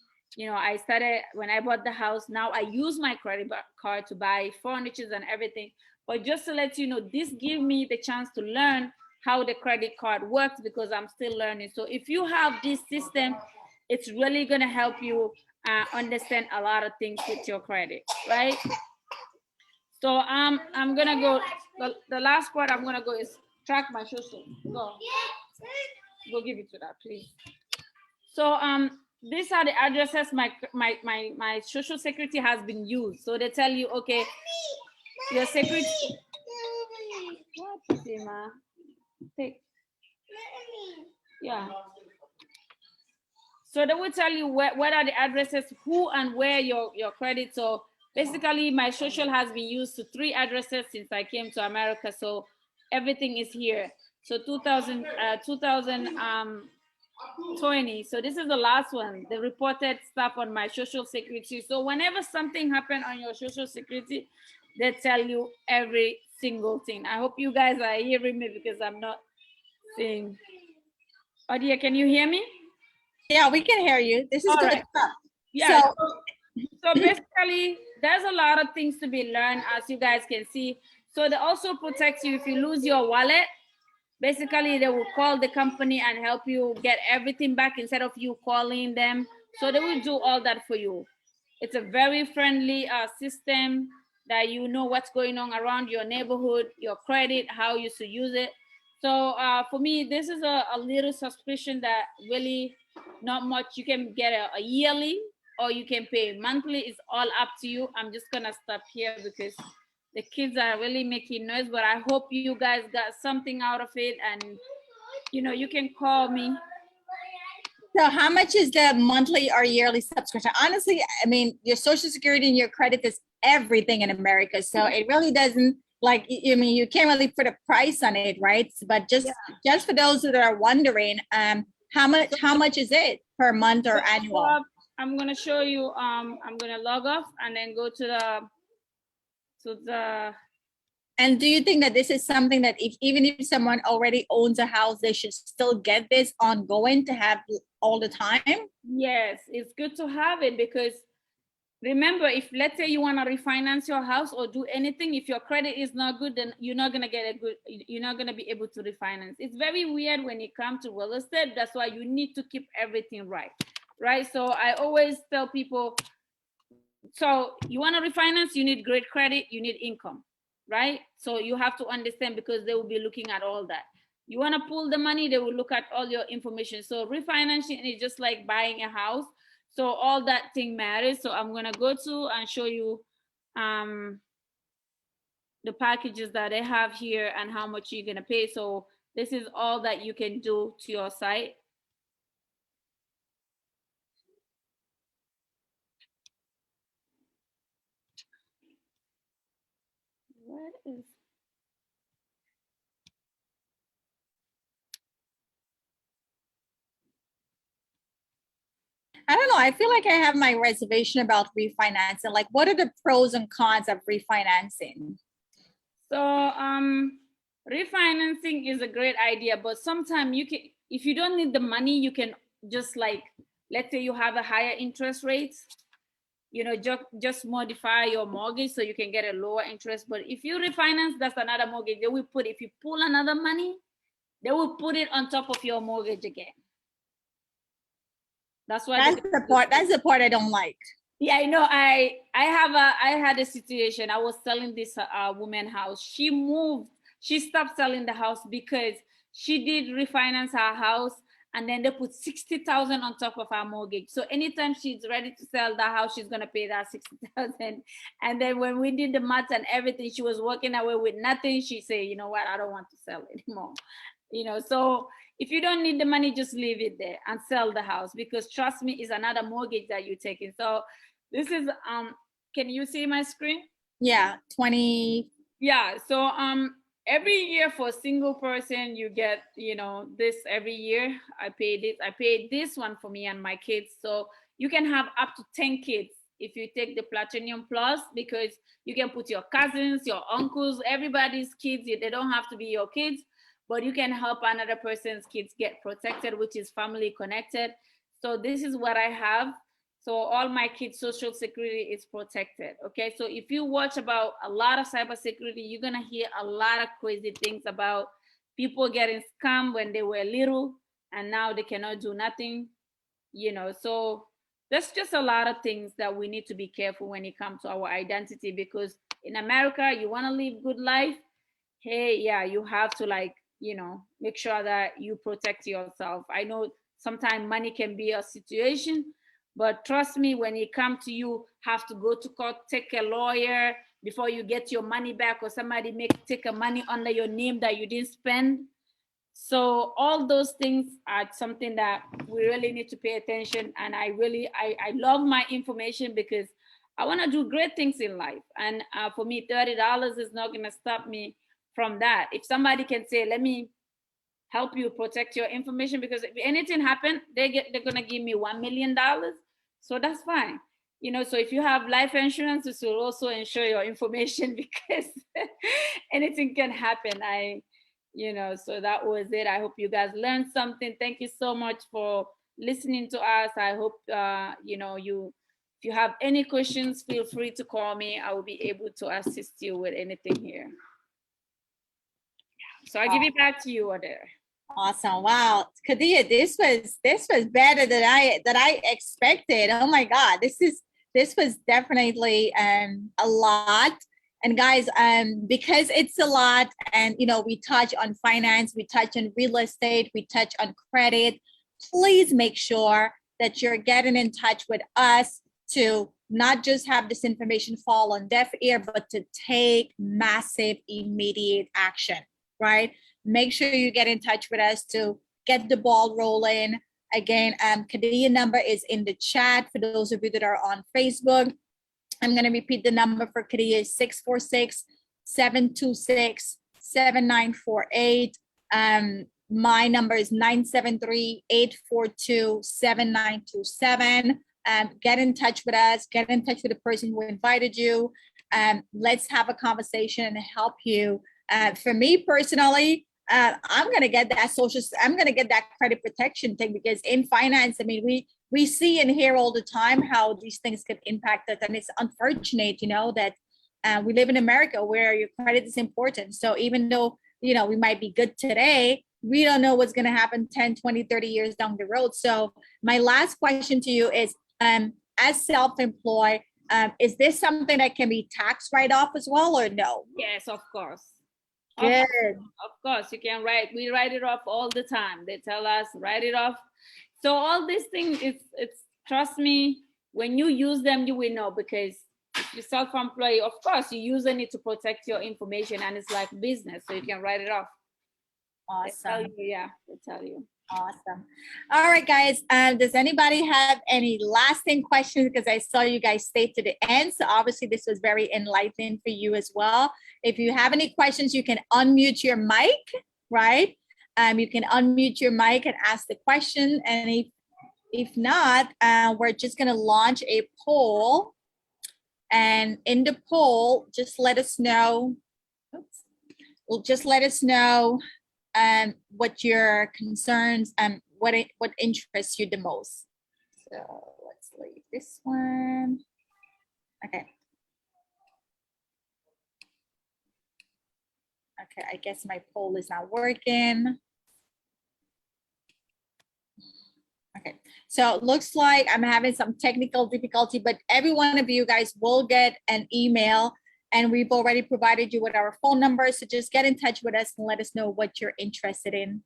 I started, when I bought the house, now I use my credit card to buy furniture and everything. But just to let you know, this gives me the chance to learn how the credit card works, because I'm still learning. So if you have this system, it's really going to help you understand a lot of things with your credit, right? So I'm gonna go, the last part I'm gonna go is track my social. Go give it to that, please. So these are the addresses my social security has been used. So they tell you, okay, your security. What, Sima? Take. Yeah. So they will tell you what are the addresses, who and where your credit. So basically my social has been used to 3 addresses since I came to America. So everything is here. So 2020. So this is the last one, the reported stuff on my social security. So whenever something happened on your social security, they tell you every single thing. I hope you guys are hearing me because I'm not seeing. Odia, can you hear me? Yeah, we can hear you. This is good stuff. Yeah. So basically, there's a lot of things to be learned, as you guys can see. So they also protect you if you lose your wallet. Basically, they will call the company and help you get everything back instead of you calling them. So they will do all that for you. It's a very friendly system that you know what's going on around your neighborhood, your credit, how you should use it. So for me, this is a little suspicion that really not much. You can get a yearly or you can pay monthly. It's all up to you. I'm just gonna stop here because the kids are really making noise, but I hope you guys got something out of it, and you can call me. So how much is the monthly or yearly subscription? Honestly, I mean, your social security and your credit is everything in America. So it really doesn't, like, I mean, you can't really put a price on it, right? But just for those that are wondering, how much is it per month or annual? I'm gonna show you. I'm gonna log off and then go to the. And do you think that this is something that even if someone already owns a house, they should still get this ongoing to have all the time? Yes, it's good to have it because remember, if let's say you want to refinance your house or do anything, if your credit is not good, then you're not gonna be able to refinance. It's very weird when it comes to real estate. That's why you need to keep everything right. So I always tell people, so you want to refinance, you need great credit, you need income, right? So you have to understand, because they will be looking at all that. You want to pull the money, they will look at all your information. So refinancing is just like buying a house. So all that thing matters. So I'm gonna go to and show you the the packages that they have here and how much you're gonna pay. So this is all that you can do to your site. What is? I don't know. I feel like I have my reservation about refinancing. Like, what are the pros and cons of refinancing? So refinancing is a great idea, but sometimes you can, if you don't need the money, you can just like, let's say you have a higher interest rate, you know, just modify your mortgage so you can get a lower interest. But if you refinance, that's another mortgage. They will put, if you pull another money, they will put it on top of your mortgage again. That's why that's the part I don't like. Yeah, I know. I had a situation. I was selling this woman house. She moved. She stopped selling the house because she did refinance her house, and then they put 60,000 on top of her mortgage. So anytime she's ready to sell the house, she's gonna pay that 60,000. And then when we did the math and everything, she was walking away with nothing. She said, "You know what? I don't want to sell anymore." You know, so if you don't need the money, just leave it there and sell the house, because trust me, it's another mortgage that you're taking. So this is can you see my screen? Yeah, 20. Yeah, so every year for a single person you get, you know, this every year. I paid this one for me and my kids. So you can have up to 10 kids if you take the Platinum Plus, because you can put your cousins, your uncles, everybody's kids. They don't have to be your kids, but you can help another person's kids get protected, which is family connected. So this is what I have. So all my kids' social security is protected. Okay, so if you watch about a lot of cybersecurity, you're gonna hear a lot of crazy things about people getting scammed when they were little and now they cannot do nothing. You know, so there's just a lot of things that we need to be careful when it comes to our identity, because in America, you want to live good life. Hey, yeah, you have to, like, you know, make sure that you protect yourself. I know sometimes money can be a situation, but trust me, when it comes to you have to go to court, take a lawyer before you get your money back, or somebody take a money under your name that you didn't spend. So all those things are something that we really need to pay attention. And I love my information because I want to do great things in life. And for me, $30 is not going to stop me from that. If somebody can say, let me help you protect your information, because if anything happen, they're going to give me $1 million. So that's fine. You know, so if you have life insurance, this will also insure your information, because anything can happen. You know, so that was it. I hope you guys learned something. Thank you so much for listening to us. I hope, you know, if you have any questions, feel free to call me. I will be able to assist you with anything here. So I give it back to you, Adair. Awesome. Wow. Kady, this was better than I expected. Oh my God. This was definitely a lot. And guys, because it's a lot, and you know, we touch on finance, we touch on real estate, we touch on credit, please make sure that you're getting in touch with us to not just have this information fall on deaf ear, but to take massive immediate action, right? Make sure you get in touch with us to get the ball rolling. Again, Kady number is in the chat for those of you that are on Facebook. I'm going to repeat the number for Kady is 646-726-7948. My number is 973-842-7927. Get in touch with us. Get in touch with the person who invited you. Let's have a conversation and help you. For me personally, I'm going to get that I'm going to get that credit protection thing, because in finance, I mean, we see and hear all the time how these things can impact us. And it's unfortunate, you know, that we live in America where your credit is important. So even though, you know, we might be good today, we don't know what's going to happen 10, 20, 30 years down the road. So my last question to you is, as self-employed, is this something that can be tax write-off as well, or no? Yes, of course. Good. Of course, you can we write it off all the time. They tell us, write it off. So all these things, it's trust me, when you use them, you will know, because you're self-employed, of course, you're using it to protect your information, and it's like business, so you can write it off. Awesome. They tell you. Awesome. All right, guys. Does anybody have any lasting questions? Because I saw you guys stay to the end. So obviously this was very enlightening for you as well. If you have any questions, you can unmute your mic, right? You can unmute your mic and ask the question. And if not, we're just going to launch a poll. And in the poll, just let us know. Oops. Well, just let us know what your concerns and what interests you the most. So let's leave this one. Okay. Okay, I guess my poll is not working. Okay, so it looks like I'm having some technical difficulty, but every one of you guys will get an email, and we've already provided you with our phone number. So just get in touch with us and let us know what you're interested in.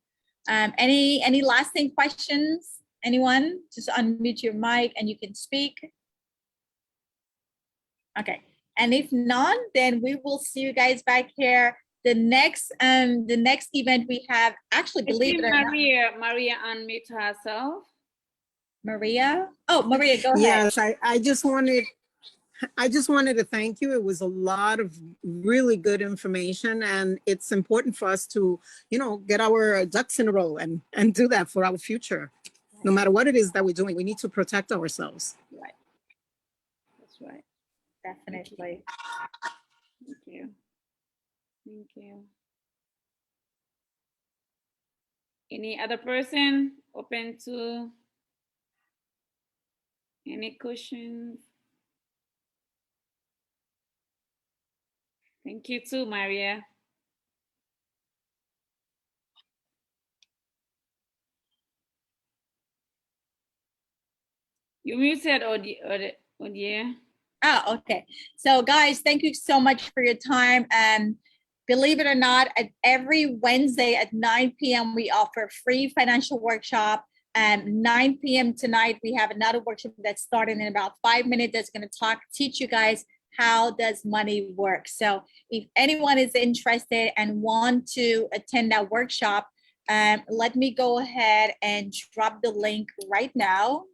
Any lasting questions? Anyone? Just unmute your mic and you can speak. Okay, and if not, then we will see you guys back here. The next event we have, actually, believe it or not. Maria unmute herself. Maria? Oh, Maria, go ahead. Yes, I just wanted to thank you. It was a lot of really good information, and it's important for us to, get our ducks in a row and do that for our future. No matter what it is that we're doing, we need to protect ourselves. Right. That's right. Definitely. Thank you. Thank you. Any other person open to any questions? Thank you too, Maria. You muted, Odia. Oh, okay. So guys, thank you so much for your time. And believe it or not, every Wednesday at 9 p.m. we offer free financial workshop. And 9 p.m. tonight, we have another workshop that's starting in about 5 minutes that's going to teach you guys how does money work. So if anyone is interested and want to attend that workshop, let me go ahead and drop the link right now.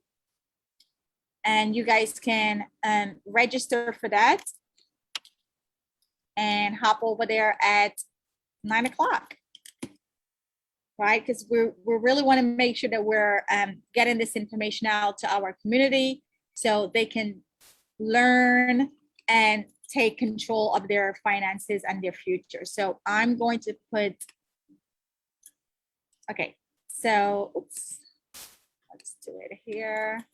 And you guys can register for that and hop over there at 9 o'clock, right? Because we really want to make sure that we're getting this information out to our community so they can learn and take control of their finances and their future. So I'm going to put, okay, so oops, let's do it here.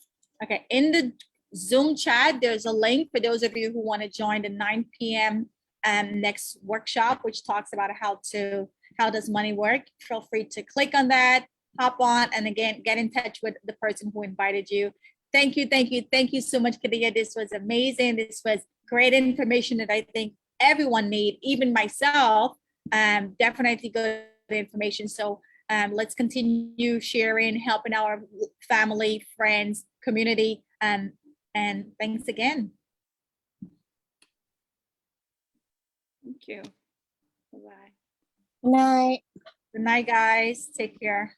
Okay, in the Zoom chat, there's a link for those of you who want to join the 9 p.m. Next workshop, which talks about how does money work. Feel free to click on that, hop on, and again, get in touch with the person who invited you. Thank you so much, Kady. This was amazing. This was great information that I think everyone need, even myself, definitely good information. So let's continue sharing, helping our family, friends, community, and thanks again. Thank you. Bye-bye. Good night. Good night, guys. Take care.